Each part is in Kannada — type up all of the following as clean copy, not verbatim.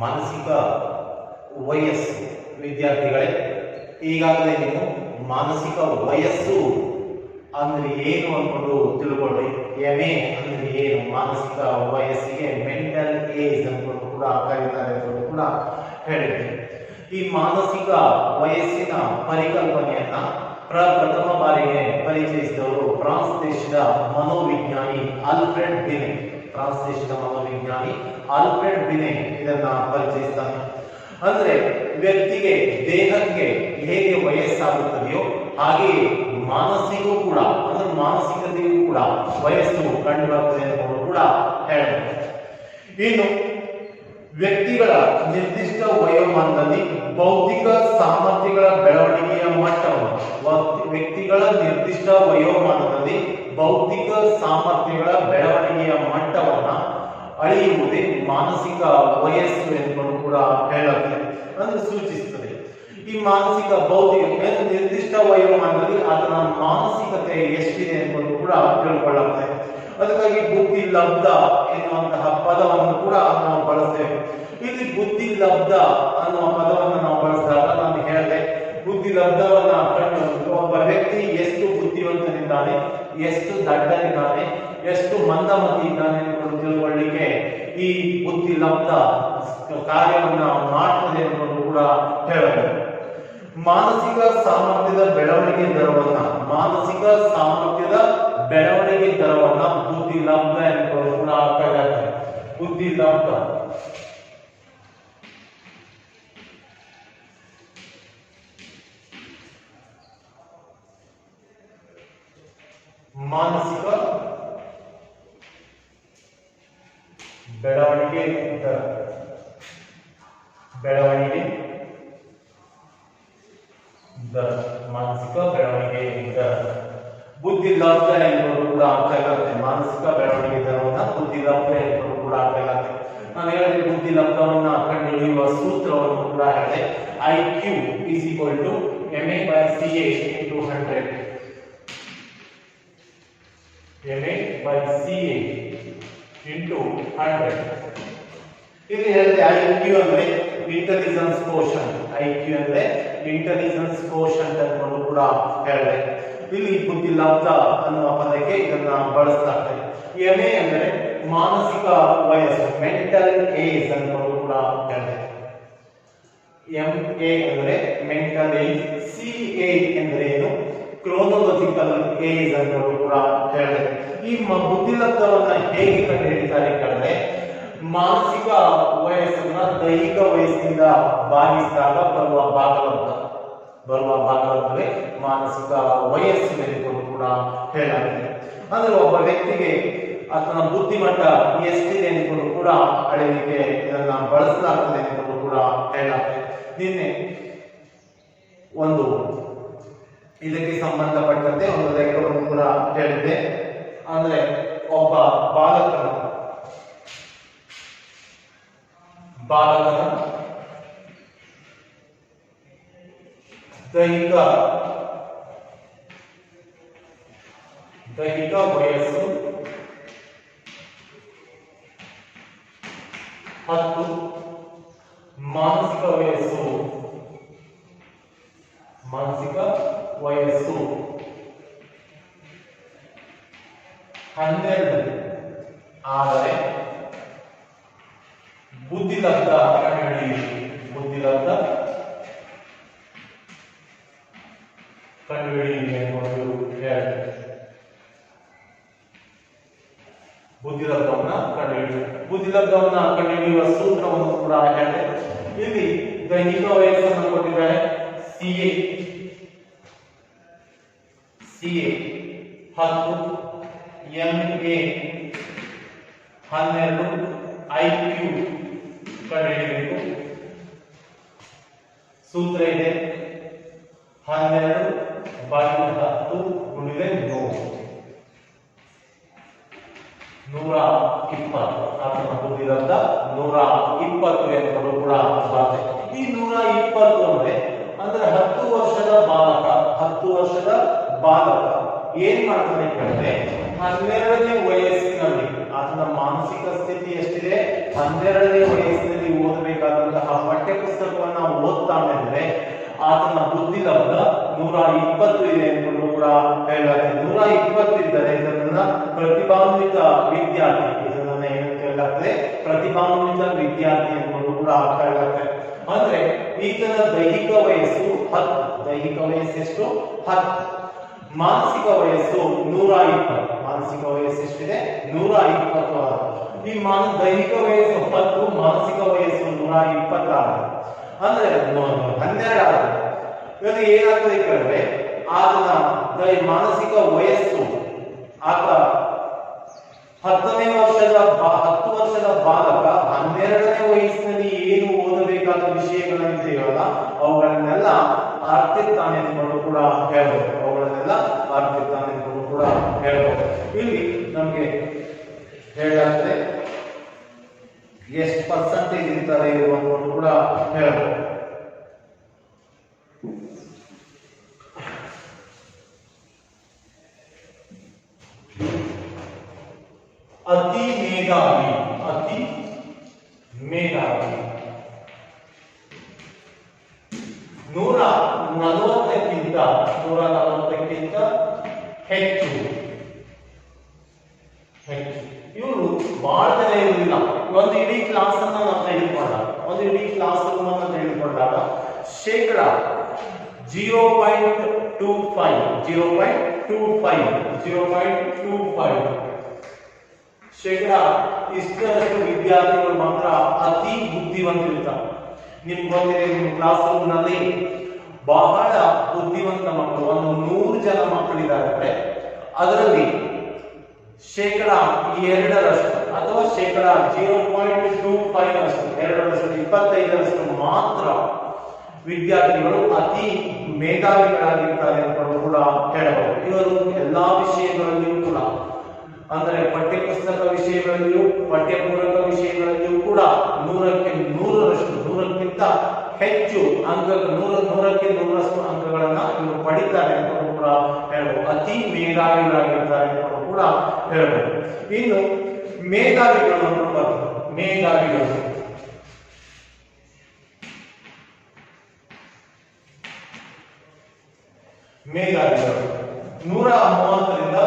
ಮಾನಸಿಕ ವಯಸ್ಸು. ವಿದ್ಯಾರ್ಥಿಗಳೇ, ಈಗಾಗಲೇ ನೀವು ಮಾನಸಿಕ ವಯಸ್ಸು ಅಂದ್ರೆ ಏನು ಅನ್ಕೊಂಡು ತಿಳ್ಕೊಳ್ಳಿ. MA ಅಂದ್ರೆ ಏನು, ಮಾನಸಿಕ ವಯಸ್ಸಿಗೆ ಮೆಂಟಲ್ ಏಜ್ ಅನ್ಕೊಂಡು ಕೂಡ ಕರೀತಾರೆ ಅಂತ ಕೂಡ ಹೇಳಿದೆ. ಈ ಮಾನಸಿಕ ವಯಸ್ಸಿನ ಪರಿಕಲ್ಪನೆಯನ್ನ ಪ್ರಥಮ ಬಾರಿಗೆ ಪರಿಚಯಿಸಿದವರು ಫ್ರಾನ್ಸ್ ದೇಶದ ಮನೋವಿಜ್ಞಾನಿ ಆಲ್ಫ್ರೆಡ್ ಬಿನೆ. ಫ್ರಾನ್ಸ್ ದೇಶದ ಮನೋವಿಜ್ಞಾನಿ ಆಲ್ಫ್ರೆಡ್ ಬಿನೆ ಇದನ್ನ ಪರಿಚಯಿಸ್ತಾನೆ. ಅಂದ್ರೆ ವ್ಯಕ್ತಿಗೆ ದೇಹಕ್ಕೆ ಹೇಗೆ ವಯಸ್ಸಾಗುತ್ತದೆಯೋ ಹಾಗೆ ಮಾನಸಿಕವೂ ಕೂಡ, ಅಂದ್ರೆ ಮಾನಸಿಕತೆಯೂ ಕೂಡ ವಯಸ್ಸು ಕಂಡು ಬರ್ತದೆ ಅಂತ ಕೂಡ ಹೇಳಬಹುದು. ಇನ್ನು ವ್ಯಕ್ತಿಗಳ ನಿರ್ದಿಷ್ಟ ವಯೋಮಾನದಲ್ಲಿ ಬೌದ್ಧಿಕ ಸಾಮರ್ಥ್ಯಗಳ ಬೆಳವಣಿಗೆಯ ಮಟ್ಟವನ್ನು, ವ್ಯಕ್ತಿಗಳ ನಿರ್ದಿಷ್ಟ ವಯೋಮಾನದಲ್ಲಿ ಬೌದ್ಧಿಕ ಸಾಮರ್ಥ್ಯಗಳ ಬೆಳವಣಿಗೆಯ ಮಟ್ಟವನ್ನ ಅಳೆಯುವುದೇ ಮಾನಸಿಕ ವಯಸ್ಸು ಎಂದು ಕೂಡ ಹೇಳುತ್ತದೆ, ಅಂದ್ರೆ ಸೂಚಿಸುತ್ತದೆ. ಈ ಮಾನಸಿಕ ಬೌದ್ಧಿಕ ನಿರ್ದಿಷ್ಟ ವಯೋಮಾನದಲ್ಲಿ ಅದರ ಮಾನಸಿಕತೆ ಎಷ್ಟಿದೆ ಎಂದು ಕೂಡ ತಿಳ್ಕೊಳ್ಳುತ್ತೆ. ಅದಕ್ಕಾಗಿ ಬುದ್ಧಿ ಲಬ್ಧ ಎನ್ನುವಂತಹ ಪದವನ್ನು ಕೂಡ ನಾವು ಬಳಸ್ತೇವೆ. ಇಲ್ಲಿ ಬುದ್ಧಿ ಲಬ್ಧ ಅನ್ನುವ ಪದವನ್ನು ನಾವು ಬಳಸಿದಾಗ ನಾನು ಹೇಳಿದೆ, ಬುದ್ಧಿ ಲಬ್ಧವನ್ನ ಕಂಡು ಒಬ್ಬ ವ್ಯಕ್ತಿ ಎಷ್ಟು ಬುದ್ಧಿವಂತನಿದ್ದಾನೆ, ಎಷ್ಟು ದಡ್ಡನಿದ್ದಾನೆ, ಎಷ್ಟು ಮಂದಮತಿ ಇದ್ದಾನೆ ಎಂದು ತಿಳ್ಕೊಳ್ಳಿಕ್ಕೆ ಈ ಬುದ್ಧಿ ಲಬ್ಧ ಕಾರ್ಯವನ್ನ ಮಾಡ್ತದೆ ಎಂದು ಕೂಡ ಹೇಳಬಹುದು. ಮಾನಸಿಕ ಸಾಮರ್ಥ್ಯದ ಬೆಳವಣಿಗೆ ದರವನ್ನ, ಮಾನಸಿಕ ಸಾಮರ್ಥ್ಯದ ಬೆಳವಣಿಗೆ ದರವನ್ನ ಬುದ್ಧಿ ಲಬ್ಧ ಎಂದು ಕೂಡ ಕರೆಯುತ್ತಾರೆ. ಬುದ್ಧಿ ಲಬ್ಧ ಮಾನಸಿಕ ಬೆಳವಣಿಗೆ ದರ, ಬೆಳವಣಿಗೆ ದರ, ಮಾನಸಿಕ ಬೆಳವಣಿಗೆ ದರ ಬುದ್ಧಿ ಲಬ್ಧ ಎಂದು ಕೂಡ ಕರೆಯುತ್ತೆ. ಮಾನಸಿಕ ಬೆಳವಣಿಗೆ ದರವನ್ನ ಬುದ್ಧಿ ಲಬ್ಧ ಎಂದು ಕೂಡ ಕರೆಯುತ್ತೆ. ನಾನು ಹೇಳಿದ್ರೆ ಬುದ್ಧಿ ಲಬ್ಧವನ್ನ ಕಂಡುಹಿಡಿಯುವ ಸೂತ್ರವನ್ನು ಕೂಡ ಹೇಳಿದೆ. IQ is equal to MA/CA into 100. MA/CA into 100. ಇಲ್ಲಿ ಹೇಳಿದೆ IQ ಅಂದ್ರೆ ಇಂಟೆಲಿಜೆನ್ಸ್ ಕೋಶನ್. IQ ಅಂದ್ರೆ ಇಂಟೆಲಿಜೆನ್ಸ್ ಕೋಶನ್ ಅಂತ ಕೂಡ ಹೇಳಿದೆ. ಇಲ್ಲಿ ಬುದ್ಧಿ ಲಬ್ಧ ಅನ್ನುವ ಪದಕ್ಕೆ ಇದನ್ನ ಬಳಸಲಾಗ್ತದೆ. MA ಅಂದ್ರೆ ಮಾನಸಿಕ ವಯಸ್ಸು, ಮೆಂಟಲ್ ಏಜ್ ಅಂತ ಕೂಡ ಹೇಳಿದೆ. MA ಅಂದ್ರೆ ಮೆಂಟಲ್ ಏಜ್, CA ಅಂದ್ರೆ ಏನು, ಕ್ರೋನೋಲಾಜಿಕಲ್ ಏಜ್ ಅಂತ ಕೂಡ ಹೇಳಿದೆ. ಈ ಬುದ್ಧಿ ಲಬ್ಧವನ್ನ ಹೇಗೆ ಕಂಡುಹಿಡಿತಾರೆ ಕೇಳಿದ್ರೆ, ಮಾನಸಿಕ ವಯಸ್ಸನ್ನ ದೈಹಿಕ ವಯಸ್ಸಿನಿಂದ ಭಾಗಿಸಿದಾಗ ಬರುವ ಭಾಗವೇ ಮಾನಸಿಕ ವಯಸ್ಸು ಎಂದು ಕೂಡ ಹೇಳಲಾಗಿದೆ. ಅಂದ್ರೆ ಒಬ್ಬ ವ್ಯಕ್ತಿಗೆ ಆತನ ಬುದ್ಧಿಮಟ್ಟ ಎಷ್ಟಿದೆ ಎಂದು ಕೂಡ ಅಳೆಯಲಿಕ್ಕೆ ಇದನ್ನ ಬಳಸಲಾಗ್ತದೆ ಎಂದು ಕೂಡ ಹೇಳಲಾಗಿದೆ. ನಿನ್ನೆ ಒಂದು ಇದಕ್ಕೆ ಸಂಬಂಧಪಟ್ಟಂತೆ ಒಂದು ಲೆಕ್ಕವನ್ನು ಕೂಡ ಹೇಳಿದ್ದೆ. ಅಂದ್ರೆ ಒಬ್ಬ ಬಾಲಕನ ದೈಹಿಕ ವಯಸ್ಸು 10, ಮಾನಸಿಕ ವಯಸ್ಸು 12 ಆದರೆ ಬುದ್ಧಿ ಲಬ್ಧ ಕಂಡುಹಿಡಿಯಿರಿ ಎಂದು ಹೇಳಿದೆ. ಬುದ್ಧಿ ಲಬ್ಧವನ್ನ ಕಂಡುಹಿಡಿಯುವ ಸೂತ್ರವನ್ನು ಕೂಡ ಹೇಳಿದೆ. ಇಲ್ಲಿ ದೈಹಿಕ ವಯಸ್ಸನ್ನು ಕೊಟ್ಟಿದ್ದಾರೆ. CA 10, MA 12, IQ ಕಂಡುಹಿಡಿಯಬೇಕು. ಸೂತ್ರ ಇದೆ 12/10 ಗುಣಿಲೆ 120. ಆತನ ಬುದ್ಧಿ ಲಬ್ಧ 120 ಎಂದು ಕೂಡ ಬರ್ತದೆ. ಈ 120 ಅಂದ್ರೆ 10 ವರ್ಷದ ಬಾಲಕ ಏನ್ ಮಾಡ್ತಾನೆ ಕೇಳಿದ್ರೆ 12ನೇ ವಯಸ್ಸಿನಲ್ಲಿ ಆತನ ಮಾನಸಿಕ ಸ್ಥಿತಿ ಎಷ್ಟಿದೆ, 12ನೇ ವಯಸ್ಸಿನಲ್ಲಿ ಓದಬೇಕಾದಂತಹ ಪಠ್ಯ ಪುಸ್ತಕವನ್ನ ಓದ್ತಾನೆ ಅಂದ್ರೆ ಆತನ ಬುದ್ಧಿ ಲಬ್ಧ 120 ಇದೆ ಎಂದು ಕೂಡ ಹೇಳಲಾಗಿದೆ. 120 ಇದ್ದರೆ ಇದನ್ನ ಪ್ರತಿಭಾನ್ವಿತ ವಿದ್ಯಾರ್ಥಿ, ಇದನ್ನ ಏನಂತ ಹೇಳಲಾಗ್ತದೆ, ಪ್ರತಿಭಾನ್ವಿತ ವಿದ್ಯಾರ್ಥಿ ಎಂದು ಕೂಡ ಹೇಳಲಾಗ್ತದೆ. ಅಂದ್ರೆ ಈತನ ದೈಹಿಕ ವಯಸ್ಸು 10, ದೈಹಿಕ ವಯಸ್ಸು ಎಷ್ಟು 10, ಮಾನಸಿಕ ವಯಸ್ಸು 120, ಮಾನಸಿಕ ವಯಸ್ಸು ಎಷ್ಟಿದೆ 120. ಈ ದೈಹಿಕ ವಯಸ್ಸು 10, ಮಾನಸಿಕ ವಯಸ್ಸು 126, ಅಂದ್ರೆ 12 ಆಗುತ್ತೆ. ಇವಾಗ ಏನಾಗ್ತದೆ ಕೇಳಿದ್ರೆ ಆತನ ಮಾನಸಿಕ ವಯಸ್ಸು ಆತ 10 ವರ್ಷದ ಬಾಲಕ 12ನೇ ವಯಸ್ಸಿನಲ್ಲಿ ಏನು ಓದಬೇಕಾದ ವಿಷಯಗಳಂತೆಯಲ್ಲ ಅವುಗಳನ್ನೆಲ್ಲ ಅರ್ಥಿಸ್ತಾನೆ ಎಂದು ಕೂಡ ಹೇಳ್ಬೋದು, ಅವುಗಳನ್ನೆಲ್ಲ ಅರ್ಥಿಸ್ತಾನೆ ಎಂದು ಕೂಡ ಹೇಳ್ಬೋದು. ಇಲ್ಲಿ ನಮ್ಗೆ ಹೇಳಾಗ್ತದೆ ಎಷ್ಟು ಪರ್ಸೆಂಟೇಜ್ ಇರ್ತಾರೆ ಇರುವಂತ ಕೂಡ ಹೇಳ್ಬೋದು. ಅತಿ ಮೇಧಾವಿ, ಅತಿ ಮೇಧಾವಿ 140ಕ್ಕಿಂತ ಹೆಚ್ಚು ಇವರು ಬಹಳ ಜನ ಇರುವುದಿಲ್ಲ. ಒಂದು ಇಡೀ ಕ್ಲಾಸ್ ಅನ್ನ ನಾವು ತೆಗೆದುಕೊಂಡಾಗ, ಒಂದು ಇಡೀ ಕ್ಲಾಸ್ ರೂಮ್ ಅನ್ನು ತೆಗೆದುಕೊಂಡಾಗ ಶೇಕಡ 0.25 ಶೇಕಡ ಇಷ್ಟರಷ್ಟು ವಿದ್ಯಾರ್ಥಿಗಳು ಮಾತ್ರ ಅತಿ ಬುದ್ಧಿವಂತರಿರ್ತಾರೆ. ನಿಮ್ಗೆ ಗೊತ್ತಿದೆ, ನಿಮ್ಮ ಕ್ಲಾಸ್ ರೂಮ್ ನಲ್ಲಿ ಬಹಳ ಬುದ್ಧಿವಂತ ಮಕ್ಕಳು ಒಂದು 100 ಜನ ಮಕ್ಕಳಿದ್ದಾರೆ, ಅದರಲ್ಲಿ ಶೇಕಡ 2ರಷ್ಟು ಅಥವಾ ಶೇಕಡ 0.25ರಷ್ಟು 25ರಷ್ಟು ಮಾತ್ರ ವಿದ್ಯಾರ್ಥಿಗಳು ಅತಿ ಮೇಧಾವಿಗಳಾಗಿರ್ತಾರೆ ಅಂತ ಕೂಡ ಹೇಳಬಹುದು. ಇವರು ಎಲ್ಲಾ ವಿಷಯಗಳಲ್ಲಿಯೂ ಕೂಡ, ಅಂದರೆ ಪಠ್ಯ ಪುಸ್ತಕ ವಿಷಯಗಳಲ್ಲಿಯೂ ಪಠ್ಯಪೂರಕ ವಿಷಯಗಳಲ್ಲಿಯೂ ಕೂಡ 100ಕ್ಕಿಂತ ಹೆಚ್ಚು ಅಂಕ, 100ಕ್ಕೆ 100ರಷ್ಟು ಅಂಕಗಳನ್ನ ಇವರು ಪಡಿತಾರೆ ಅಂತ ಕೂಡ ಹೇಳಬಹುದು. ಅತಿ ಮೇಧಾವಿಗಳಾಗಿರ್ತಾರೆ ಅಂತ ಕೂಡ ಹೇಳಬಹುದು. ಇನ್ನು ಮೇಧಾವಿಗಳು ಅಂತ ಬರ್ತದೆ. ಮೇಧಾವಿಗಳು 130ರಿಂದ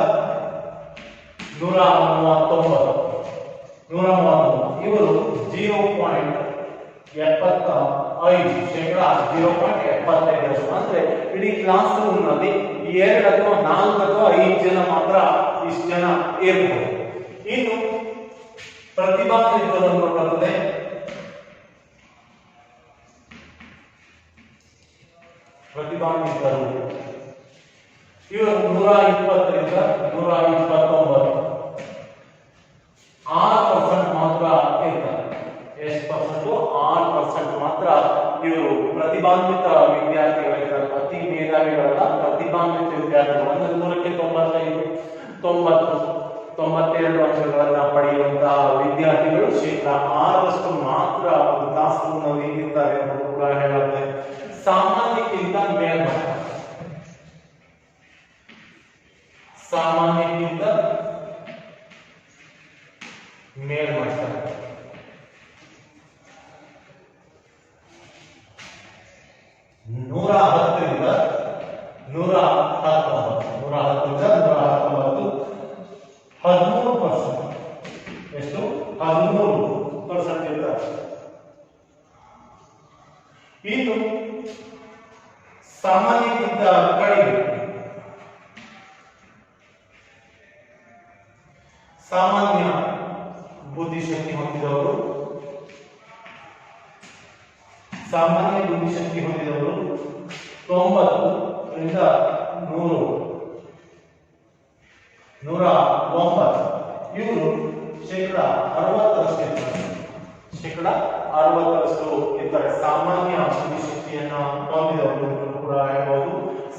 139 ಇವರು 0.75 ಶೇಕಡ 0.75 ಅಂದ್ರೆ ಇಡೀ ಕ್ಲಾಸ್ ರೂಮ್ ನಲ್ಲಿ 2 ಅಥವಾ 4 ಅಥವಾ 5 ಜನ ಮಾತ್ರ ಇಷ್ಟು ಜನ ಇರಬಹುದು. ಇನ್ನು ಪ್ರತಿಭಾನ್ವಿತರು ಅಂತ ಬರ್ತದೆ. ಪ್ರತಿಭಾನ್ವಿತರು ಇವರು 120ರಿಂದ 129 6% ಮಾತ್ರ ಇರ್ತಾರೆ. ಎಷ್ಟು ಪರ್ಸೆಂಟ್? 6% ಮಾತ್ರ ಇವರು ಪ್ರತಿಭಾನ್ವಿತ ವಿದ್ಯಾರ್ಥಿಗಳಿರ್ತಾರೆ. ಅತಿ ಮೇಧಾವಿಗಳಲ್ಲ, ಪ್ರತಿಭಾನ್ವಿತ ವಿದ್ಯಾರ್ಥಿಗಳು. ಅಂದ್ರೆ 100ಕ್ಕೆ 95, 90, 92 ಅಂಕಗಳನ್ನ ಪಡೆಯುವಂತಹ ವಿದ್ಯಾರ್ಥಿಗಳು ಶೇಕಡ 6ರಷ್ಟು ಮಾತ್ರ ಒಂದು ಕ್ಲಾಸ್ ರೂಮ್ ನಲ್ಲಿ ಇರ್ತಾರೆ ಅಂತ ಕೂಡ ಹೇಳುತ್ತೆ. ಸಾಮಾನ್ಯಕ್ಕಿಂತ ಮೇಲ್ಮಟ್ಟ, ಸಾಮಾನ್ಯಕ್ಕಿಂತ ಮೇಲ್ಮಟ್ಟ 110ರಿಂದ 119 13%. ಎಷ್ಟು? 13% ಇರ್ತಾರೆ. ಇನ್ನು ಸಾಮಾನ್ಯಕ್ಕಿಂತ ಕಡಿಮೆ, ಸಾಮಾನ್ಯ ಬುದ್ಧಿಶಕ್ತಿ ಹೊಂದಿದವರು, ಸಾಮಾನ್ಯ ಬುದ್ಧಿಶಕ್ತಿ ಹೊಂದಿದವರು 90ರಿಂದ 109 ಇವರು ಶೇಕಡ 60ರಷ್ಟು ಇರ್ತಾರೆ. ಶೇಕಡ 60ರಷ್ಟು ಇರ್ತಾರೆ. ಸಾಮಾನ್ಯ ಬುದ್ಧಿಶಕ್ತಿಯನ್ನ ಹೊಂದಿದವರು ಕೂಡ ಹೇಳ್ಬೋದು.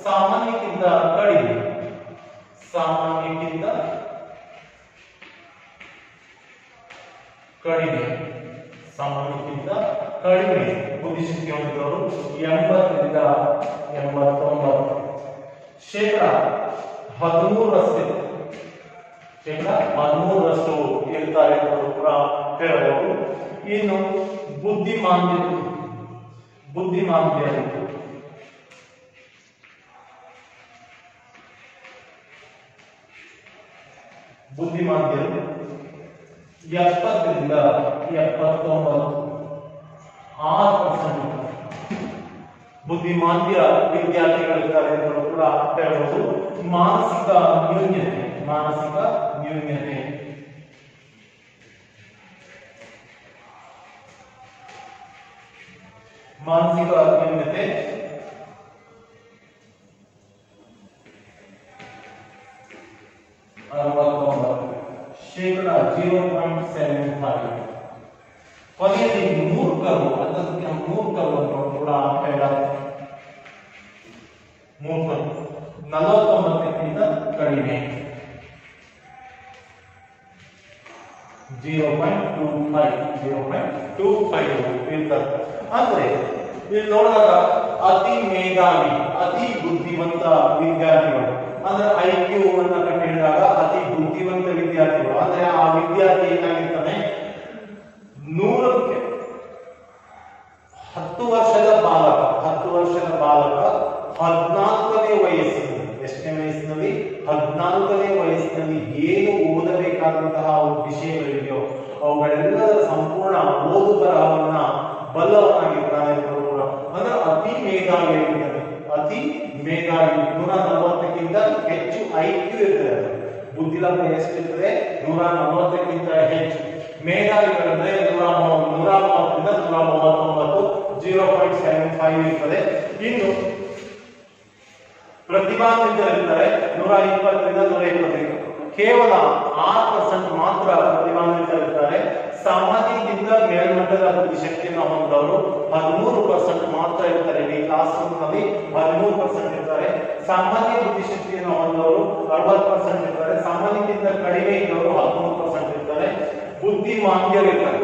ಸಾಮಾನ್ಯಕ್ಕಿಂತ ಕಡಿಮೆ, ಸಾಮಾನ್ಯಕ್ಕಿಂತ ಕಡಿಮೆ, ಸಾಮಾನ್ಯಕ್ಕಿಂತ ಕಡಿಮೆ ಬುದ್ಧಿಶಕ್ತಿ ಹೊಂದಿದವರು 80ರಿಂದ 89 ಶೇಕಡ 13ರಷ್ಟು ಶೇಕಡ 13ರಷ್ಟು ಇರ್ತಾರೆ ಅಂತ ಕೂಡ ಹೇಳಬಹುದು. ಇನ್ನು ಬುದ್ಧಿಮಾಂದ್ಯರು ಬುದ್ಧಿಮಾಂದ್ಯರು 70ರಿಂದ 79 6% ಬುದ್ಧಿಮಾಂದ್ಯ ವಿದ್ಯಾರ್ಥಿಗಳಿದ್ದಾರೆ ಅಂತ ಕೂಡ ಹೇಳಬಹುದು. ಮಾನಸಿಕ ನ್ಯೂನ್ಯತೆ ಶೇಕಡ 0.75. ಕೊನೆಯಲ್ಲಿ ಮೂರ್ಖರು ಅದಕ್ಕೆ ಮೂರ್ಖರು ಅಂತ ಕೂಡ ಹೇಳಲಾಗುತ್ತೆ. ಮೂರ್ಖರು 49ಕ್ಕಿಂತ ಕಡಿಮೆ 0.25 ಇರ್ತಾರೆ. ಅಂದ್ರೆ ಇಲ್ಲಿ ನೋಡಿದಾಗ ಅತಿ ಮೇಧಾವಿ ಅತಿ ಬುದ್ಧಿವಂತ ವಿದ್ಯಾರ್ಥಿಗಳು ಅಂದ್ರೆ IQ ಅನ್ನ ಕಂಡುಹಿಡಿದಾಗ ಅತಿ ಬುದ್ಧಿವಂತ ವಿದ್ಯಾರ್ಥಿಗಳು ಅಂದ್ರೆ ಆ ವಿದ್ಯಾರ್ಥಿ ಏನಾಗಿರ್ತಾನೆ 100ಕ್ಕೆ 10 ವರ್ಷದ ಬಾಲಕ 14ನೇ ವಯಸ್ಸಿನಲ್ಲಿ ಎಷ್ಟನೇ ವಯಸ್ಸಿನಲ್ಲಿ 14ನೇ ವಯಸ್ಸಿನಲ್ಲಿ ಏನು ಓದಬೇಕಾದಂತಹ ವಿಷಯಗಳಿದೆಯೋ ಅವುಗಳೆಲ್ಲದರ ಸಂಪೂರ್ಣ ಓದು ಬರಹವನ್ನ ಬಲ್ಲವನಾಗಿರ್ತಾನೆ. ಅಂದ್ರೆ ಅತಿ ಮೇಧಾವಿ 140ಕ್ಕಿಂತ ಹೆಚ್ಚು IQ ಇರ್ತದೆ. ಬುದ್ಧಿಲಬ್ಧ ಎಷ್ಟಿರ್ತದೆ 140ಕ್ಕಿಂತ ಹೆಚ್ಚು. ಮೇಧಾವಿಗಳಂದ್ರೆ 130ರಿಂದ 139 0.75 ಇರ್ತದೆ. ಇನ್ನು ಪ್ರತಿಭಾನ್ವಿತರಿದ್ದಾರೆ 120ರಿಂದ 125. ಕೇವಲ 6% ಮಾತ್ರ ಪ್ರತಿಭಾನ್ವಿತರಿದ್ದಾರೆ. ಸಾಮಾನ್ಯಕ್ಕಿಂತ ಮೇಲ್ಮಟ್ಟದ ಬುದ್ಧಿಶಕ್ತಿಯನ್ನು ಹೊಂದವರು 13% ಮಾತ್ರ ಇರ್ತಾರೆ. ಈ ಕ್ಲಾಸ್ ರೂಮ್ನಲ್ಲಿ 13% ಇರ್ತಾರೆ. ಸಾಮಾನ್ಯ ಬುದ್ಧಿಶಕ್ತಿಯನ್ನು ಹೊಂದವರು 60% ಇರ್ತಾರೆ. ಸಾಮಾನ್ಯಕ್ಕಿಂತ ಕಡಿಮೆ ಇದ್ದವರು 13% ಇರ್ತಾರೆ. ಬುದ್ಧಿಮಾಂದ್ಯರಿರ್ತಾರೆ.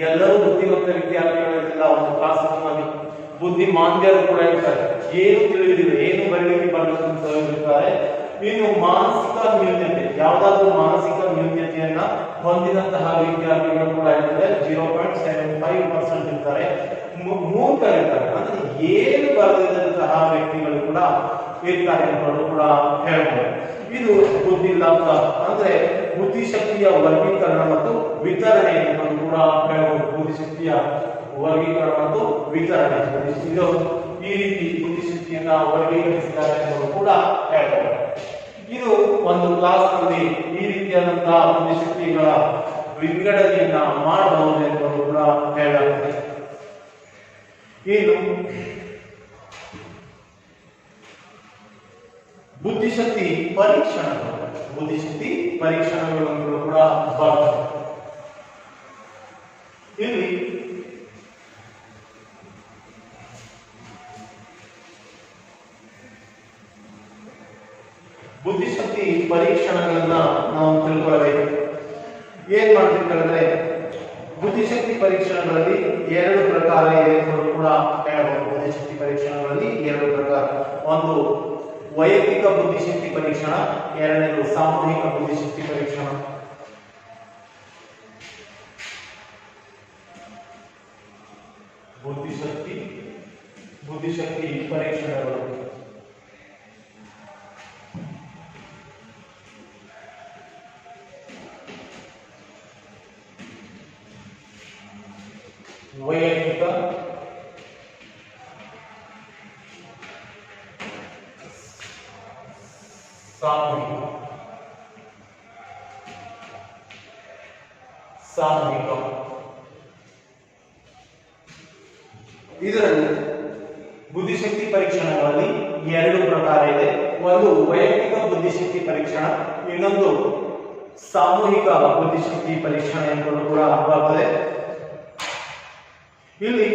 ಎಲ್ಲರೂ ಬುದ್ಧಿವಂತ ವಿದ್ಯಾರ್ಥಿಗಳಿಲ್ಲ ಒಂದು ಕ್ಲಾಸ್ ರೂಮ್ನಲ್ಲಿ. ಬುದ್ಧಿಮಾಂದ್ಯರು ಕೂಡ ಇರ್ತಾರೆ. ಏನು ತಿಳಿದಿದೆ ಏನು ಬರಲಿಕ್ಕೆ ಇರ್ತಾರೆ. ಇನ್ನು ಮಾನಸಿಕ ನ್ಯೂನ್ಯತೆ ಯಾವುದಾದ್ರೂ ಮಾನಸಿಕ ನ್ಯೂನ್ಯತೆಯನ್ನ ಹೊಂದಿದಂತಹ ವಿದ್ಯಾರ್ಥಿಗಳು ಕೂಡ ಇರ್ತಾರೆ. 0.75% ಇರ್ತಾರೆ. ಮೂರ್ಖರಿರ್ತಾರೆ ಅಂದ್ರೆ ಏನು ಬರೆದಿದ್ದಂತಹ ವ್ಯಕ್ತಿಗಳು ಕೂಡ ಇರ್ತಾರೆ ಅಂತ ಕೂಡ ಹೇಳ್ಬೋದು. ಇದು ಬುದ್ಧಿಲಬ್ಧ ಅಂದ್ರೆ ಬುದ್ಧಿಶಕ್ತಿಯ ವರ್ಗೀಕರಣ ಮತ್ತು ವಿತರಣೆ ಅಂತ ಕೂಡ ಹೇಳ್ಬೋದು. ಬುದ್ಧಿಶಕ್ತಿಯ ವರ್ಗೀಕರಣ ಮತ್ತು ವಿತರಣೆ ಇದು ಈ ರೀತಿ ಬುದ್ಧಿಶಕ್ತಿಯನ್ನ ವರ್ಗೀಕರಿಸಿದ್ದಾರೆ ಎಂದು ಕೂಡ ಹೇಳ್ತಾರೆ. ಇದು ಒಂದು ಕ್ಲಾಸ್ ನಲ್ಲಿ ಈ ರೀತಿಯಾದಂತಹ ಬುದ್ಧಿಶಕ್ತಿಗಳ ವಿಂಗಡಣೆಯನ್ನ ಮಾಡಬಹುದು ಎಂದು ಕೂಡ ಹೇಳಲಾಗಿದೆ. ಇನ್ನು ಬುದ್ಧಿಶಕ್ತಿ ಪರೀಕ್ಷಣಗಳು ಕೂಡ ಬರ್ತವೆ. ಇಲ್ಲಿ ಬುದ್ಧಿಶಕ್ತಿ ಪರೀಕ್ಷಣಗಳನ್ನ ನಾವು ತಿಳ್ಕೊಳ್ಳಬೇಕು. ಏನ್ ಮಾಡ್ತಿರ್ತಾರೆ ಬುದ್ಧಿಶಕ್ತಿ ಪರೀಕ್ಷಣಗಳಲ್ಲಿ 2 ಪ್ರಕಾರ ಇದೆ ಅಂತ ಕೂಡ ಹೇಳಬಹುದು. ಬುದ್ಧಿಶಕ್ತಿ ಪರೀಕ್ಷಣಗಳಲ್ಲಿ 2 ಪ್ರಕಾರ. ಒಂದು ವೈಯಕ್ತಿಕ ಬುದ್ಧಿಶಕ್ತಿ ಪರೀಕ್ಷಣ, ಎರಡನೇದು ಸಾಮೂಹಿಕ ಬುದ್ಧಿಶಕ್ತಿ ಪರೀಕ್ಷಣ. ಬುದ್ಧಿಶಕ್ತಿ ಪರೀಕ್ಷಣಗಳು ವೈಯಕ್ತಿಕ ಸಾಮೂಹಿಕ ಇದರಲ್ಲಿ ಬುದ್ಧಿಶಕ್ತಿ ಪರೀಕ್ಷಣಗಳಲ್ಲಿ 2 ಪ್ರಕಾರ ಇದೆ. ಒಂದು ವೈಯಕ್ತಿಕ ಬುದ್ಧಿಶಕ್ತಿ ಪರೀಕ್ಷಣ, ಇನ್ನೊಂದು ಸಾಮೂಹಿಕ ಬುದ್ಧಿಶಕ್ತಿ ಪರೀಕ್ಷಣ ಎಂದು ಕೂಡ ಬರ್ತದೆ. ಇಲ್ಲಿ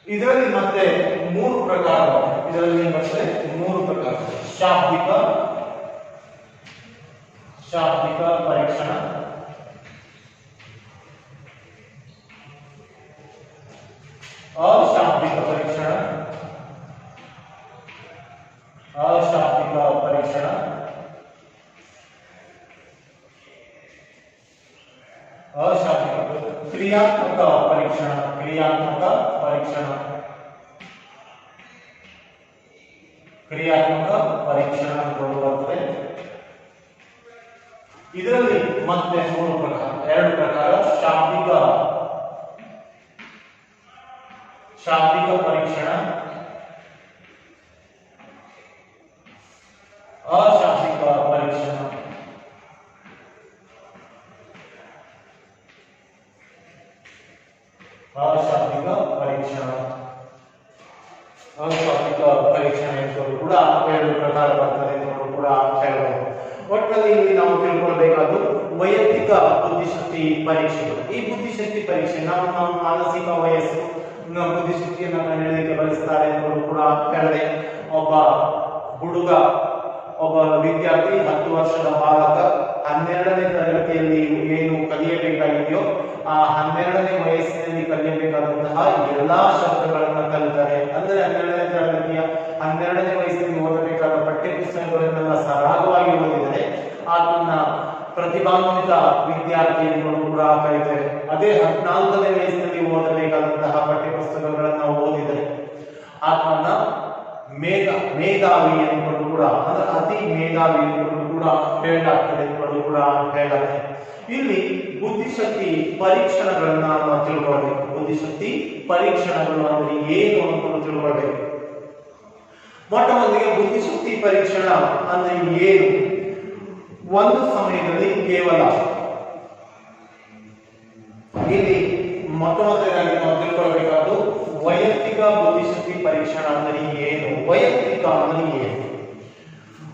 ಇದರಲ್ಲಿ ಮತ್ತೆ 3 ಪ್ರಕಾರ. ಇದರಲ್ಲಿ ಮತ್ತೆ 3 ಪ್ರಕಾರ. ಶಾಬ್ದಿಕ ಪರೀಕ್ಷಣ, ಅಶಾಬ್ದಿಕ ಪರೀಕ್ಷಣ ಅಶಾಬ್ದಿಕ ಪರೀಕ್ಷಣ, ಅಶಾಬ್ದಿಕ ಕ್ರಿಯಾತ್ಮಕ ಪರೀಕ್ಷಣ, ಕ್ರಿಯಾತ್ಮಕ ಪರೀಕ್ಷಣ, ಕ್ರಿಯಾತ್ಮಕ ಪರೀಕ್ಷಣ ಬರುತ್ತದೆ. ಇದರಲ್ಲಿ ಮತ್ತೆ ಎರಡು ಪ್ರಕಾರ ಶಾಬ್ದಿಕ ಪರೀಕ್ಷಣ, ಅಶಾಬ್ದಿಕ ಪರೀಕ್ಷಣ. ಅಶಾಬ್ದಿಕ ಪರೀಕ್ಷಣ, ಅಶಾಬ್ದಿಕ ಪರೀಕ್ಷಣೆ ಎಂಬುದು ಕೂಡ ಎರಡು ಪ್ರಕಾರ ಬರ್ತದೆ ಎಂದು ಕೂಡ ಹೇಳಬಹುದು. ಒಟ್ಟಿನಲ್ಲಿ ಇಲ್ಲಿ ನಾವು ತಿಳ್ಕೊಳ್ಬೇಕಾದ್ದು ವೈಯಕ್ತಿಕ ಬುದ್ಧಿಶಕ್ತಿ ಪರೀಕ್ಷೆಗಳು. ಈ ಬುದ್ಧಿಶಕ್ತಿ ಪರೀಕ್ಷೆ ನಮ್ಮ ಮಾನಸಿಕ ವಯಸ್ಸು ಬುದ್ಧಿಶಕ್ತಿಯನ್ನು ಕಂಡುಹಿಡಿಯಲಿಕ್ಕೆ ಬಳಸ್ತಾರೆ ಎಂದು ಕೂಡ ಹೇಳಿದೆ. ಒಬ್ಬ ಹುಡುಗ, ಒಬ್ಬ ವಿದ್ಯಾರ್ಥಿ 10 ವರ್ಷದ ಬಾಲಕ 12ನೇ ತರಗತಿಯಲ್ಲಿ ಏನು ಕಲಿಯಬೇಕಾಗಿದೆಯೋ ಆ 12ನೇ ವಯಸ್ಸಿನಲ್ಲಿ ಕಲಿಯಬೇಕಾದಂತಹ ಎಲ್ಲಾ ಶಬ್ದಗಳನ್ನು ಕಲಿತಾರೆ. ಅಂದ್ರೆ 12ನೇ ತರಗತಿಯ 12ನೇ ವಯಸ್ಸಿನಲ್ಲಿ ಓದಬೇಕಾದ ಪಠ್ಯಪುಸ್ತಕಗಳನ್ನೆಲ್ಲ ಸರಾಗವಾಗಿ ಓದಿದರೆ ಆತನ ಪ್ರತಿಭಾನ್ವಿತ ವಿದ್ಯಾರ್ಥಿ ಎಂದು ಕೂಡ ಕರೀತಾರೆ. ಅದೇ 14ನೇ ವಯಸ್ಸಿನಲ್ಲಿ ಓದಬೇಕಾದಂತಹ ಪಠ್ಯಪುಸ್ತಕಗಳನ್ನು ಓದಿದರೆ ಆತನ ಮೇಧಾವಿ ಎಂಬುದು ಕೂಡ, ಅಂದ್ರೆ ಅತಿ ಮೇಧಾವಿ ಎಂಬುದು ಕೂಡ ಹೇಳಲಾಗ್ತದೆ ಎಂಬುದು ಕೂಡ ಹೇಳಲಾಗ್ತದೆ. ಇಲ್ಲಿ ಬುದ್ಧಿಶಕ್ತಿ ಪರೀಕ್ಷಣಗಳನ್ನ ನಾವು ತಿಳ್ಕೊಳ್ಬೇಕು. ಬುದ್ಧಿಶಕ್ತಿ ಪರೀಕ್ಷಣಗಳು ಅಂದ್ರೆ ಏನು ಅಂತ ತಿಳ್ಕೊಳ್ಬೇಕು. ಮೊಟ್ಟ ಮೊದಲಿಗೆ ಬುದ್ಧಿಶಕ್ತಿ ಪರೀಕ್ಷಣ ಅಂದ್ರೆ ಏನು? ಒಂದು ಸಮಯದಲ್ಲಿ ಕೇವಲ ಇಲ್ಲಿ ಮೊಟ್ಟ ಮೊದಲಾಗಿ ನಾವು ತಿಳ್ಕೊಳ್ಬೇಕಾದ್ದು ವೈಯಕ್ತಿಕ ಬುದ್ಧಿಶಕ್ತಿ ಪರೀಕ್ಷಣ ಅಂದ್ರೆ ಏನು? ವೈಯಕ್ತಿಕ ಅಂದ್ರೆ ಏನು?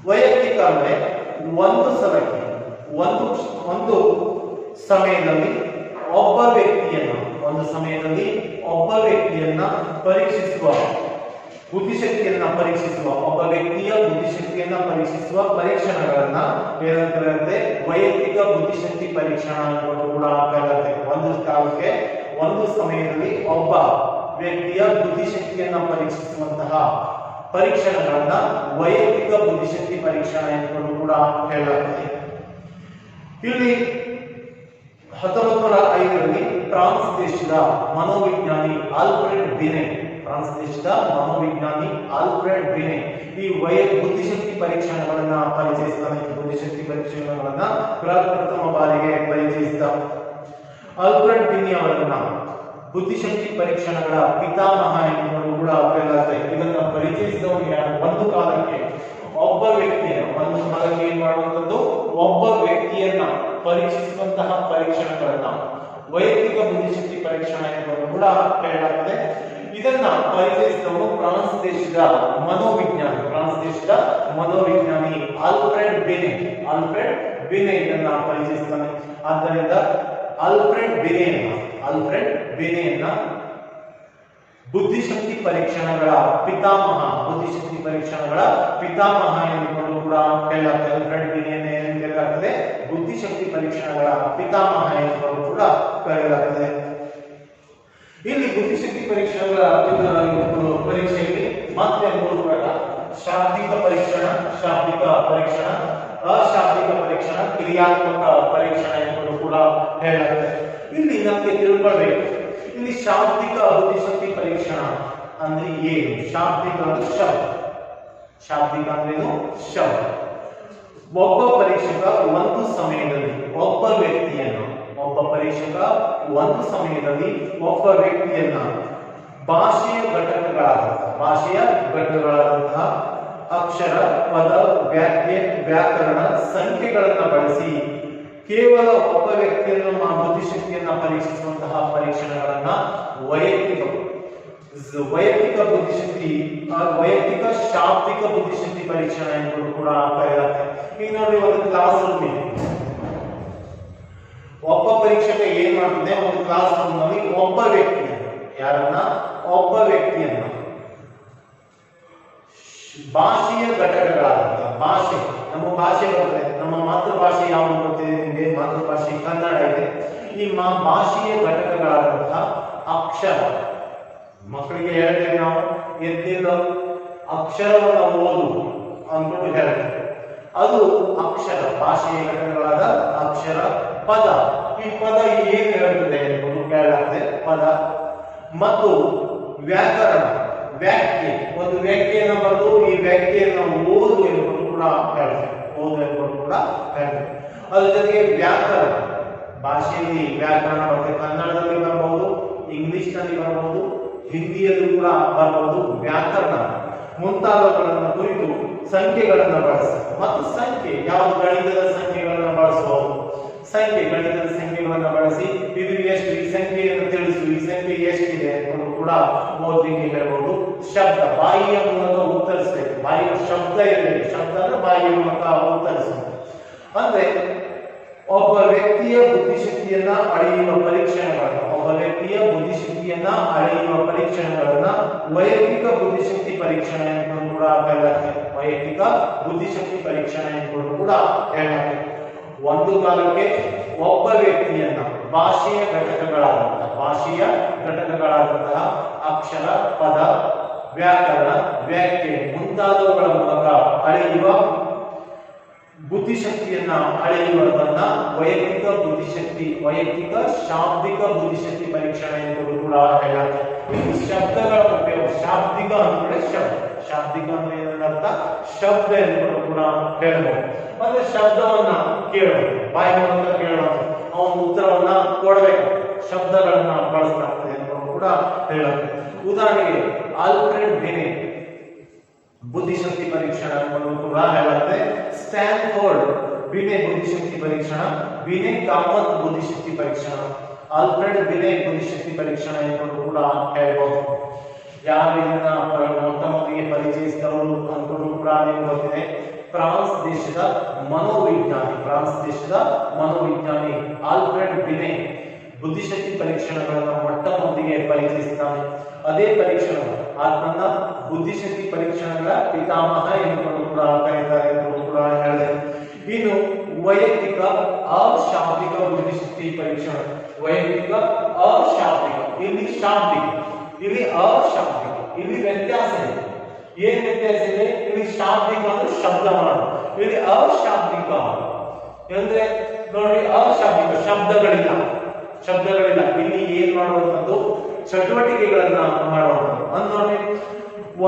ವೈಯಕ್ತಿಕ ಅಂದ್ರೆ ಒಂದು ಸಲಕ್ಕೆ ಒಂದು ಸಮಯದಲ್ಲಿ ಒಬ್ಬ ವ್ಯಕ್ತಿಯನ್ನ ಪರೀಕ್ಷಿಸುವ, ಬುದ್ಧಿಶಕ್ತಿಯನ್ನ ಪರೀಕ್ಷಿಸುವ, ಒಬ್ಬ ವ್ಯಕ್ತಿಯ ಬುದ್ಧಿಶಕ್ತಿಯನ್ನ ಪರೀಕ್ಷಿಸುವ ಪರೀಕ್ಷಣಗಳನ್ನ ಏನಂತಾರೆ? ವೈಯಕ್ತಿಕ ಬುದ್ಧಿಶಕ್ತಿ ಪರೀಕ್ಷಣ ಅಂತ ಕೂಡ ಕರೆಯುತ್ತೆ. ಒಂದು ಕಾಲಕ್ಕೆ ಒಂದು ಸಮಯದಲ್ಲಿ ಒಬ್ಬ ವ್ಯಕ್ತಿಯ ಬುದ್ಧಿಶಕ್ತಿಯನ್ನ ಪರೀಕ್ಷಿಸುವಂತಹ ಪರೀಕ್ಷಣಗಳನ್ನ ವೈಯಕ್ತಿಕ ಬುದ್ಧಿಶಕ್ತಿ ಪರೀಕ್ಷಣ ಎಂದು ಕೂಡ ಹೇಳಲಾಗುತ್ತದೆ. ಇಲ್ಲಿ 1905ರಲ್ಲಿ ಫ್ರಾನ್ಸ್ ದೇಶದ ಮನೋವಿಜ್ಞಾನಿ ಆಲ್ಫ್ರೆಡ್ ಬಿನೆ ಈ ಬುದ್ಧಿಶಕ್ತಿ ಪರೀಕ್ಷಣಗಳನ್ನ ಪರಿಚಯಿಸ್ತಾನೆ. ಬುದ್ಧಿಶಕ್ತಿ ಪರೀಕ್ಷಣಗಳನ್ನ ಪ್ರಥಮ ಬಾರಿಗೆ ಪರಿಚಯಿಸಿದ ಆಲ್ಫ್ರೆಡ್ ಬಿನೆ ಅವರನ್ನ ಬುದ್ಧಿಶಕ್ತಿ ಪರೀಕ್ಷಣಗಳ ಪಿತಾಮಹ ಎಂದು ಕೂಡ ಕರೆಯಲಾಗುತ್ತೆ. ಇದನ್ನ ಪರಿಚಯಿಸಿದವರು ಯಾರು? ಒಂದು ಕಾಲಕ್ಕೆ ಒಬ್ಬ ವ್ಯಕ್ತಿಯನ್ನ ಪರೀಕ್ಷಿಸುವಂತಹ ಪರೀಕ್ಷಣಗಳನ್ನ ವೈಯಕ್ತಿಕ ಬುದ್ಧಿಶಕ್ತಿ ಪರೀಕ್ಷಣ ಎಂದು ಕೂಡ ಹೇಳಲಾಗುತ್ತದೆ. ಇದನ್ನ ಪರಿಚಯಿಸಿದವರು ಫ್ರಾನ್ಸ್ ದೇಶದ ಮನೋವಿಜ್ಞಾನಿ ಆಲ್ಫ್ರೆಡ್ ಬಿನೆ ಇದನ್ನ ಪರಿಚಯಿಸ್ತಾನೆ. ಆದ್ದರಿಂದ ಆಲ್ಫ್ರೆಡ್ ಬಿನೆಯನ್ನ ಬುದ್ಧಿಶಕ್ತಿ ಪರೀಕ್ಷಣಗಳ ಪಿತಾಮಹ ಎಂದು ಕೂಡ ಹೇಳಲಾಗ್ತದೆ. ಆಲ್ಫ್ರೆಡ್ ಬಿನೆಯನ್ನ ಏನು ಹೇಳಲಾಗ್ತದೆ? ಬುದ್ಧಿಶಕ್ತಿ ಪರೀಕ್ಷಣಗಳ ಪಿತಾಮಹ ಎಂದು ಕೂಡ ಕರೆಯಲಾಗ್ತದೆ. ಇಲ್ಲಿ ಬುದ್ಧಿಶಕ್ತಿ ಪರೀಕ್ಷಣಗಳ ಪರೀಕ್ಷೆಯಲ್ಲಿ ಮತ್ತೆ 3 ಪ್ರಕಾರ: ಶಾಬ್ದಿಕ ಪರೀಕ್ಷಣ, ಅಶಾಬ್ದಿಕ ಪರೀಕ್ಷಣ, ಕ್ರಿಯಾತ್ಮಕ ಪರೀಕ್ಷಣ ಎಂದು ಕೂಡ ಹೇಳಲಾಗ್ತದೆ. ಇಲ್ಲಿ ನಮಗೆ ತಿಳ್ಕೊಳ್ಬೇಕು, ಇಲ್ಲಿ ಶಾಬ್ದಿಕ ಬುದ್ಧಿಶಕ್ತಿ ಪರೀಕ್ಷಣ ಅಂದ್ರೆ ಏನು? ಶಾಬ್ದಿಕ ಅಂದ್ರೆ ಶಬ್ದ. ಒಬ್ಬ ಪರೀಕ್ಷಕ ಒಂದು ಸಮಯದಲ್ಲಿ ಒಬ್ಬ ವ್ಯಕ್ತಿಯನ್ನ ಭಾಷೆಯ ಘಟಕಗಳಾದಂತಹ ಅಕ್ಷರ, ಪದ, ವ್ಯಾಕರಣ, ಸಂಖ್ಯೆಗಳನ್ನ ಬಳಸಿ ಕೇವಲ ಒಬ್ಬ ವ್ಯಕ್ತಿಯನ್ನು ಬುದ್ಧಿಶಕ್ತಿಯನ್ನ ಪರೀಕ್ಷಿಸುವಂತಹ ಪರೀಕ್ಷಣಗಳನ್ನ ವೈಯಕ್ತಿಕ ಶಾಬ್ದಿಕ ಬುದ್ಧಿಶಕ್ತಿ ಪರೀಕ್ಷಣ ಎಂದು ಕೂಡ ಕರೆಯಲಾಗ್ತದೆ. ಈಗ ನೋಡಿ, ಒಂದು ಕ್ಲಾಸ್ ರೂಮ್ ಇದೆ. ಒಬ್ಬ ಪರೀಕ್ಷಕ ಏನ್ ಮಾಡ್ತಾನೆ? ಒಂದು ಕ್ಲಾಸ್ ರೂಮ್ ನಲ್ಲಿ ಒಬ್ಬ ವ್ಯಕ್ತಿಯನ್ನ ಭಾಷೆಯ ಘಟಕಗಳಾದಂತಹ ನಮ್ಮ ಭಾಷೆ ಬರ್ತದೆ. ನಮ್ಮ ಮಾತೃಭಾಷೆ ಯಾವುದು ಗೊತ್ತಿದೆ ನಿಮಗೆ? ಮಾತೃಭಾಷೆ ಕನ್ನಡ ಇದೆ. ಈ ಭಾಷೆಯ ಘಟಕಗಳಾದಂತಹ ಅಕ್ಷರ, ಮಕ್ಕಳಿಗೆ ಹೇಳಿದ್ರೆ ನಾವು ಎದ್ದಿದ್ದ ಅಕ್ಷರವನ್ನು ಓದು, ಅಂದ್ಕೊಂಡು ಹೇಳ್ತಾರೆ. ಅದು ಅಕ್ಷರ, ಭಾಷೆಯ ಘಟಕಗಳಾದ ಅಕ್ಷರ, ಪದ. ಈ ಪದ ಏನು ಹೇಳ್ತದೆ ಎಂಬುದು ಕೇಳಲಾಗಿದೆ. ಪದ ಮತ್ತು ವ್ಯಾಕರಣ, ವ್ಯಾಖ್ಯೆ. ಒಂದು ವ್ಯಾಖ್ಯೆಯನ್ನು ಬರೆದು ಈ ವ್ಯಾಖ್ಯೆಯನ್ನು ಓದು ಎಂಬುದು ಕೂಡ ಹೇಳ್ತದೆ. ಓದು ಎಂಬುದು ಕೂಡ ಹೇಳ್ತದೆ. ಅದ್ರ ಜೊತೆಗೆ ವ್ಯಾಕರಣ, ಭಾಷೆಯಲ್ಲಿ ವ್ಯಾಕರಣ ಬರ್ತದೆ. ಕನ್ನಡದಲ್ಲಿ ಬರಬಹುದು, ಇಂಗ್ಲಿಷ್ ನಲ್ಲಿ ಬರಬಹುದು, ಹಿಂದಿಯಲ್ಲೂ ಕೂಡ ಬರಬಹುದು. ವ್ಯಾಕರಣ ಮುಂತಾದವುಗಳನ್ನು ಕುರಿತು ಸಂಖ್ಯೆಗಳನ್ನು ಬಳಸ್ತಾರೆ. ಮತ್ತು ಸಂಖ್ಯೆ ಯಾವುದು, ಗಣಿತದ ಸಂಖ್ಯೆಗಳನ್ನು ಬಳಸಬಹುದು. ಸಂಖ್ಯೆ, ಗಣಿತದ ಸಂಖ್ಯೆಗಳನ್ನು ಬಳಸಿ ಇದು ಎಷ್ಟು, ಈ ಸಂಖ್ಯೆಯನ್ನು ತಿಳಿಸು, ಈ ಸಂಖ್ಯೆ ಎಷ್ಟಿದೆ ಅಂತ ಕೂಡ ಓದಲಿಕ್ಕೆ ಹೇಳ್ಬಹುದು. ಶಬ್ದ, ಬಾಯಿಯ ಮೂಲಕ ಉತ್ತರಿಸಬೇಕು. ಬಾಯಿಯ ಶಬ್ದ ಇರಬೇಕು. ಶಬ್ದ ಅಂದ್ರೆ ಬಾಯಿಯ ಮೂಲಕ ಉತ್ತರಿಸಬೇಕು. ಅಂದ್ರೆ ಒಬ್ಬ ವ್ಯಕ್ತಿಯ ಬುದ್ಧಿಶಕ್ತಿಯನ್ನ ಅಳೆಯುವ ಪರೀಕ್ಷಣೆಗಳನ್ನ ವೈಯಕ್ತಿಕ ಬುದ್ಧಿಶಕ್ತಿ ಪರೀಕ್ಷಣೆ ಎಂದು ಕೂಡ ಹೇಳಲಾಗ್ತದೆ. ವೈಯಕ್ತಿಕ ಬುದ್ಧಿಶಕ್ತಿ ಪರೀಕ್ಷಣೆ ಎಂದು ಕೂಡ ಹೇಳಲಾಗ್ತದೆ. ಒಂದು ಕಾಲಕ್ಕೆ ಒಬ್ಬ ವ್ಯಕ್ತಿಯನ್ನ ಭಾಷೆಯ ಘಟಕಗಳಾದಂತಹ ಅಕ್ಷರ, ಪದ, ವ್ಯಾಕರಣ, ವ್ಯಾಖ್ಯೆ ಮುಂತಾದವುಗಳ ಮೂಲಕ ಅಳೆಯುವ ಬುದ್ಧಿಶಕ್ತಿಯನ್ನ ಅಳೆಯುವುದನ್ನ ವೈಯಕ್ತಿಕ ಶಾಬ್ದಿಕ ಬುದ್ಧಿಶಕ್ತಿ ಪರೀಕ್ಷಣೆ ಎಂದು ಕೂಡ ಹೇಳಲಾಗ್ತದೆ. ಈ ಶಬ್ದಗಳ ಉಪಯೋಗ, ಶಾಬ್ದಿಕ ಅಂದ್ರೆ ಶಾಬ್ದಿಕ ಅಂದ್ರೆ ಏನಂತ ಶಬ್ದ ಎಂದು ಕೂಡ ಹೇಳಬಹುದು. ಅಂದ್ರೆ ಶಬ್ದವನ್ನ ಕೇಳಬಹುದು, ಬಾಯಿ ಮೂಲಕ ಕೇಳಬಹುದು, ಅವನ ಉತ್ತರವನ್ನ ಕೊಡಬೇಕು, ಶಬ್ದಗಳನ್ನ ಬಳಸಲಾಗ್ತದೆ ಎಂದು ಕೂಡ ಹೇಳಬಹುದು. ಉದಾಹರಣೆಗೆ ಆಲ್ಫ್ರೆಡ್ ಬಿನೆ ಬುದ್ಧಿಶಕ್ತಿ ಪರೀಕ್ಷಣ ಕೂಡ ಹೇಳುತ್ತೆ. ಸ್ಟ್ಯಾನ್ಫೋರ್ಡ್ ಬಿನೆ ಬುದ್ಧಿಶಕ್ತಿ ಪರೀಕ್ಷಣ, ಬಿನೆ ಕಾಮತ್ ಬುದ್ಧಿಶಕ್ತಿ ಪರೀಕ್ಷಣ, ಆಲ್ಫ್ರೆಡ್ ಬಿನೆ ಬುದ್ಧಿಶಕ್ತಿ ಪರೀಕ್ಷಣ ಎಂದು ಕೂಡ ಹೇಳ್ಬೋದು. ಯಾರು ಇದನ್ನ ಮೊಟ್ಟ ಮೊದಲಿಗೆ ಪರಿಚಯಿಸಿದವರು ಅಂದ್ಕೊಂಡು ಕೂಡ ನಿಮ್ಗೆ ಗೊತ್ತಿದೆ. ಫ್ರಾನ್ಸ್ ದೇಶದ ಮನೋವಿಜ್ಞಾನಿ ಆಲ್ಫ್ರೆಡ್ ಬಿನೆ ಬುದ್ಧಿಶಕ್ತಿ ಪರೀಕ್ಷಣಗಳನ್ನು ಮೊಟ್ಟ ಮೊದಲಿಗೆ ಪರಿಚಯಿಸಿದ್ದಾನೆ. ಅದೇ ಪರೀಕ್ಷಣ ಆತನನ್ನ ಬುದ್ಧಿಶಕ್ತಿ ಪರೀಕ್ಷಣಗಳ ಪಿತಾಮಹ ಎಂದು ಕೂಡ ಕರೆಯುತ್ತಾರೆ ಎಂದು ಕೂಡ ಹೇಳಿದೆ. ಇನ್ನು ವೈಯಕ್ತಿಕ ಅಶಾಬ್ದಿಕ ಬುದ್ಧಿಶಕ್ತಿ ಪರೀಕ್ಷಣ, ವೈಯಕ್ತಿಕ ಅಶಾಬ್ದಿಕ, ಇಲ್ಲಿ ಶಾಬ್ದಿಕ, ಇಲ್ಲಿ ಅಶಾಬ್ದಿಕ, ಇಲ್ಲಿ ವ್ಯತ್ಯಾಸ ಇದೆ. ಏನ್ ವ್ಯತ್ಯಾಸ ಇದೆ? ಇಲ್ಲಿ ಶಾಬ್ದಿಕ ಅಂದ್ರೆ ಶಬ್ದ ಮಾಡೋದು, ಇಲ್ಲಿ ಅಶಾಬ್ದಿಕ ಅಂದ್ರೆ ನೋಡಿ, ಅಶಾಬ್ದಿಕ ಶಬ್ದಗಳಿಲ್ಲ. ಇಲ್ಲಿ ಏನ್ ಮಾಡುವಂತದ್ದು ಚಟುವಟಿಕೆಗಳನ್ನ ಮಾಡುವಂಥದ್ದು. ಅಂದ್ರೆ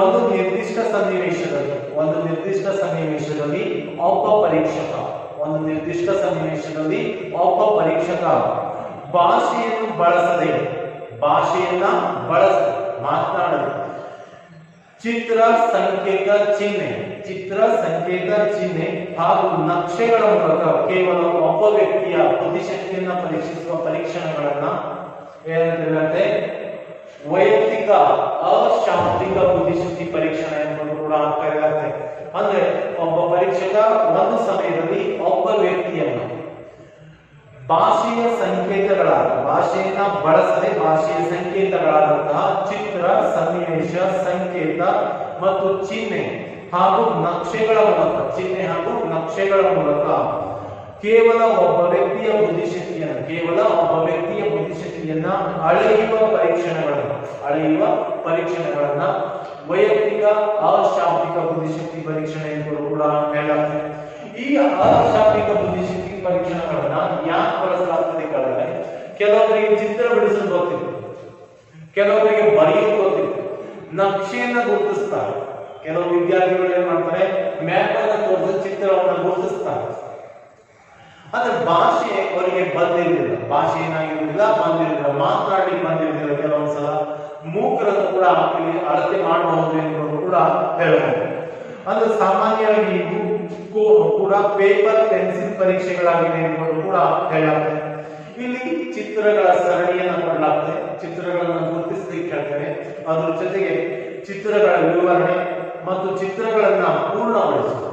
ಒಂದು ನಿರ್ದಿಷ್ಟ ಸನ್ನಿವೇಶದಲ್ಲಿ ಒಬ್ಬ ಪರೀಕ್ಷಕ ಭಾಷೆಯನ್ನ ಬಳಸದೆ ಮಾತನಾಡದೆ ಚಿತ್ರ ಸಂಕೇತ ಚಿಹ್ನೆ ಹಾಗೂ ನಕ್ಷೆಗಳ ಮೂಲಕ ಕೇವಲ ಒಬ್ಬ ವ್ಯಕ್ತಿಯ ಬುದ್ಧಿಶಕ್ತಿಯನ್ನ ಪರೀಕ್ಷಿಸುವ ಪರೀಕ್ಷಣೆಗಳನ್ನ ಏನಂತೆ ವೈಯಕ್ತಿಕ ಅಶಾಬ್ದಿಕ ಬುದ್ಧಿಶಕ್ತಿ ಪರೀಕ್ಷಣೆ ಎಂದು ಕೂಡ ಕರೆಯಲಾಗ್ತದೆ. ಅಂದ್ರೆ ಒಬ್ಬ ಪರೀಕ್ಷಕ ಒಂದು ಸಮಯದಲ್ಲಿ ಒಬ್ಬ ವ್ಯಕ್ತಿಯನ್ನು ಭಾಷೆಯನ್ನ ಬಳಸದೆ ಭಾಷೆಯ ಸಂಕೇತಗಳಾದಂತಹ ಚಿತ್ರ, ಸನ್ನಿವೇಶ, ಸಂಕೇತ ಮತ್ತು ಚಿಹ್ನೆ ಹಾಗೂ ನಕ್ಷೆಗಳ ಮೂಲಕ ಕೇವಲ ಒಬ್ಬ ವ್ಯಕ್ತಿಯ ಬುದ್ಧಿಶಕ್ತಿಯನ್ನ ಅಳೆಯುವ ಪರೀಕ್ಷಣೆಗಳನ್ನ ವೈಯಕ್ತಿಕ ಅಶಾಬ್ದಿಕ ಬುದ್ಧಿಶಕ್ತಿ ಪರೀಕ್ಷಣೆ ಎಂದು ಕೂಡ ಹೇಳಲಾಗ್ತದೆ. ಈ ಅಶಾಬ್ದಿಕ ಬುದ್ಧಿಶಕ್ತಿ ಪರೀಕ್ಷಣೆಗಳನ್ನ ಯಾಕೆ ಬಳಸಲಾಗ್ತದೆ ಕೇಳಿದ್ರೆ, ಕೆಲವರಿಗೆ ಚಿತ್ರ ಬಿಡಿಸಲು ಗೊತ್ತಿದೆ, ಕೆಲವರಿಗೆ ಬರೆಯೋದು ಗೊತ್ತಿದೆ, ನಕ್ಷೆಯನ್ನ ಗುರುತಿಸ್ತಾರೆ. ಕೆಲವು ವಿದ್ಯಾರ್ಥಿಗಳು ಏನ್ ಮಾಡ್ತಾರೆ, ಮ್ಯಾಪ್ ಅನ್ನು ತೋರಿಸಿ ಚಿತ್ರವನ್ನ ಗುರುತಿಸ್ತಾರೆ. ಆದ್ರೆ ಭಾಷೆ ಅವರಿಗೆ ಬಂದಿರಲಿಲ್ಲ, ಮಾತನಾಡಿ ಬಂದಿರಲಿಲ್ಲ. ಕೆಲವೊಂದ್ಸಲ ಮೂಕರನ್ನು ಕೂಡ ಇಲ್ಲಿ ಅಳತೆ ಮಾಡಬಹುದು ಎಂದು ಕೂಡ ಹೇಳಬಹುದು. ಅಂದ್ರೆ ಸಾಮಾನ್ಯವಾಗಿ ಕೂಡ ಪೇಪರ್ ಪೆನ್ಸಿಲ್ ಪರೀಕ್ಷೆಗಳಾಗಿದೆ ಎಂದು ಕೂಡ ಹೇಳಲಾಗ್ತದೆ. ಇಲ್ಲಿ ಚಿತ್ರಗಳ ಸರಣಿಯನ್ನು ಕೊಡಲಾಗ್ತದೆ, ಚಿತ್ರಗಳನ್ನು ಗುರುತಿಸಲಿಕ್ಕೆ ಹೇಳ್ತೇವೆ. ಅದ್ರ ಜೊತೆಗೆ ಚಿತ್ರಗಳ ವಿವರಣೆ ಮತ್ತು ಚಿತ್ರಗಳನ್ನ ಪೂರ್ಣಗೊಳಿಸುವುದು,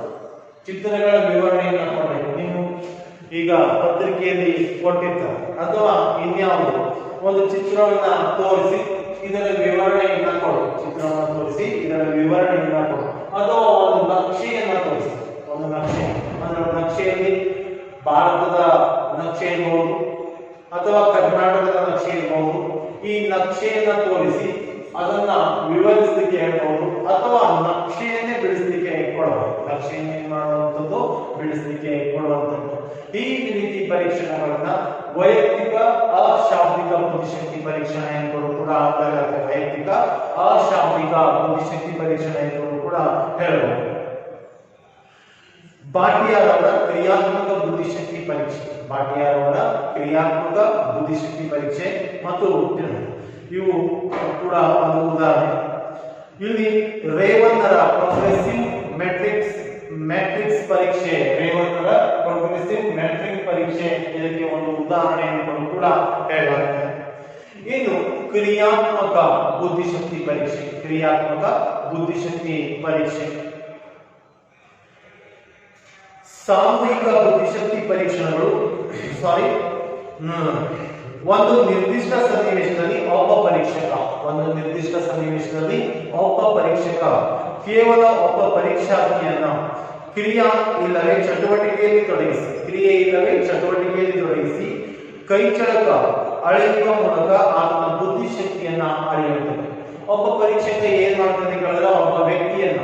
ಚಿತ್ರಗಳ ವಿವರಣೆಯನ್ನ ಕೊಡಬೇಕು. ನೀವು ಈಗ ಪತ್ರಿಕೆಯಲ್ಲಿ ಕೊಟ್ಟಿರ್ತಾರೆ ಅಥವಾ ಇನ್ಯಾವುದು ಒಂದು ಚಿತ್ರವನ್ನ ತೋರಿಸಿ ಇದರ ವಿವರಣೆಯನ್ನ ಕೊಡು, ಅಥವಾ ಒಂದು ನಕ್ಷೆಯನ್ನ ತೋರಿಸಿ, ನಕ್ಷೆಯಲ್ಲಿ ಭಾರತದ ನಕ್ಷೆ ಇರಬಹುದು ಅಥವಾ ಕರ್ನಾಟಕದ ನಕ್ಷೆ ಇರಬಹುದು. ಈ ನಕ್ಷೆಯನ್ನ ತೋರಿಸಿ ಅದನ್ನ ವಿವರಿಸಲಿಕ್ಕೆ ಹೇಳ್ಬಹುದು ಅಥವಾ ನಕ್ಷೆಯನ್ನೇ ಬಿಡಿಸಲಿಕ್ಕೆ ಕೊಡಬಹುದು. ನಕ್ಷೆಯನ್ನೇ ಮಾಡುವಂಥದ್ದು ಬಿಡಿಸಲಿಕ್ಕೆ ಕೊಡುವಂಥದ್ದು. ಈ ರೀತಿ ಪರೀಕ್ಷಣಗಳನ್ನ ವೈಯಕ್ತಿಕ ಅಶಾಬ್ದಿಕ ಬುದ್ಧಿಶಕ್ತಿ ಪರೀಕ್ಷಣೆ ಎಂದು ಕೂಡ ಕರೆಯಲಾಗುತ್ತೆ. ವೈಯಕ್ತಿಕ ಅಶಾಬ್ದಿಕ ಬುದ್ಧಿಶಕ್ತಿ ಪರೀಕ್ಷಣೆ ಎಂದು ಕೂಡ ಹೇಳಬಹುದು. ಭಾಟಿಯಾರ್ ಅವರ ಕ್ರಿಯಾತ್ಮಕ ಬುದ್ಧಿಶಕ್ತಿ ಪರೀಕ್ಷೆ, ಭಾಟಿಯಾರ್ ಅವರ ಕ್ರಿಯಾತ್ಮಕ ಬುದ್ಧಿಶಕ್ತಿ ಪರೀಕ್ಷೆ ಮತ್ತು ಇವು ಕೂಡ ಒಂದು ಉದಾಹರಣೆ. ಇಲ್ಲಿ ರೇವನ್ನರ ಪ್ರೋಗ್ರೆಸಿವ್ ಮ್ಯಾಟ್ರಿಕ್ಸ್ ಪರೀಕ್ಷೆ, ರೇವನ್ನರ ಪ್ರೋಗ್ರೆಸಿವ್ ಮ್ಯಾಟ್ರಿಕ್ಸ್ ಪರೀಕ್ಷೆ ಇದಕ್ಕೆ ಒಂದು ಉದಾಹರಣೆ ಎಂದು ಕೂಡ ಹೇಳಲಾಗಿದೆ. ಇನ್ನು ಕ್ರಿಯಾತ್ಮಕ ಬುದ್ಧಿಶಕ್ತಿ ಪರೀಕ್ಷೆ, ಕ್ರಿಯಾತ್ಮಕ ಬುದ್ಧಿಶಕ್ತಿ ಪರೀಕ್ಷೆ ಸಾಮೂಹಿಕ ಬುದ್ಧಿಶಕ್ತಿ ಪರೀಕ್ಷಣಗಳು ಒಂದು ನಿರ್ದಿಷ್ಟ ಸನ್ನಿವೇಶದಲ್ಲಿ ಒಬ್ಬ ಪರೀಕ್ಷಕ ಕೇವಲ ಒಬ್ಬ ಪರೀಕ್ಷಾರ್ಥಿಯನ್ನ ಕ್ರಿಯೆ ಇಲ್ಲವೇ ಚಟುವಟಿಕೆಯಲ್ಲಿ ತೊಡಗಿಸಿ ಕೈಚಳಕ ಅಳೆಯುವ ಮೂಲಕ ಆತನ ಬುದ್ಧಿಶಕ್ತಿಯನ್ನ ಅಳೆಯುತ್ತದೆ. ಒಬ್ಬ ಪರೀಕ್ಷಕ ಏನ್ ಮಾಡ್ತಾನೆ ಹೇಳಿದ್ರೆ, ಒಬ್ಬ ವ್ಯಕ್ತಿಯನ್ನ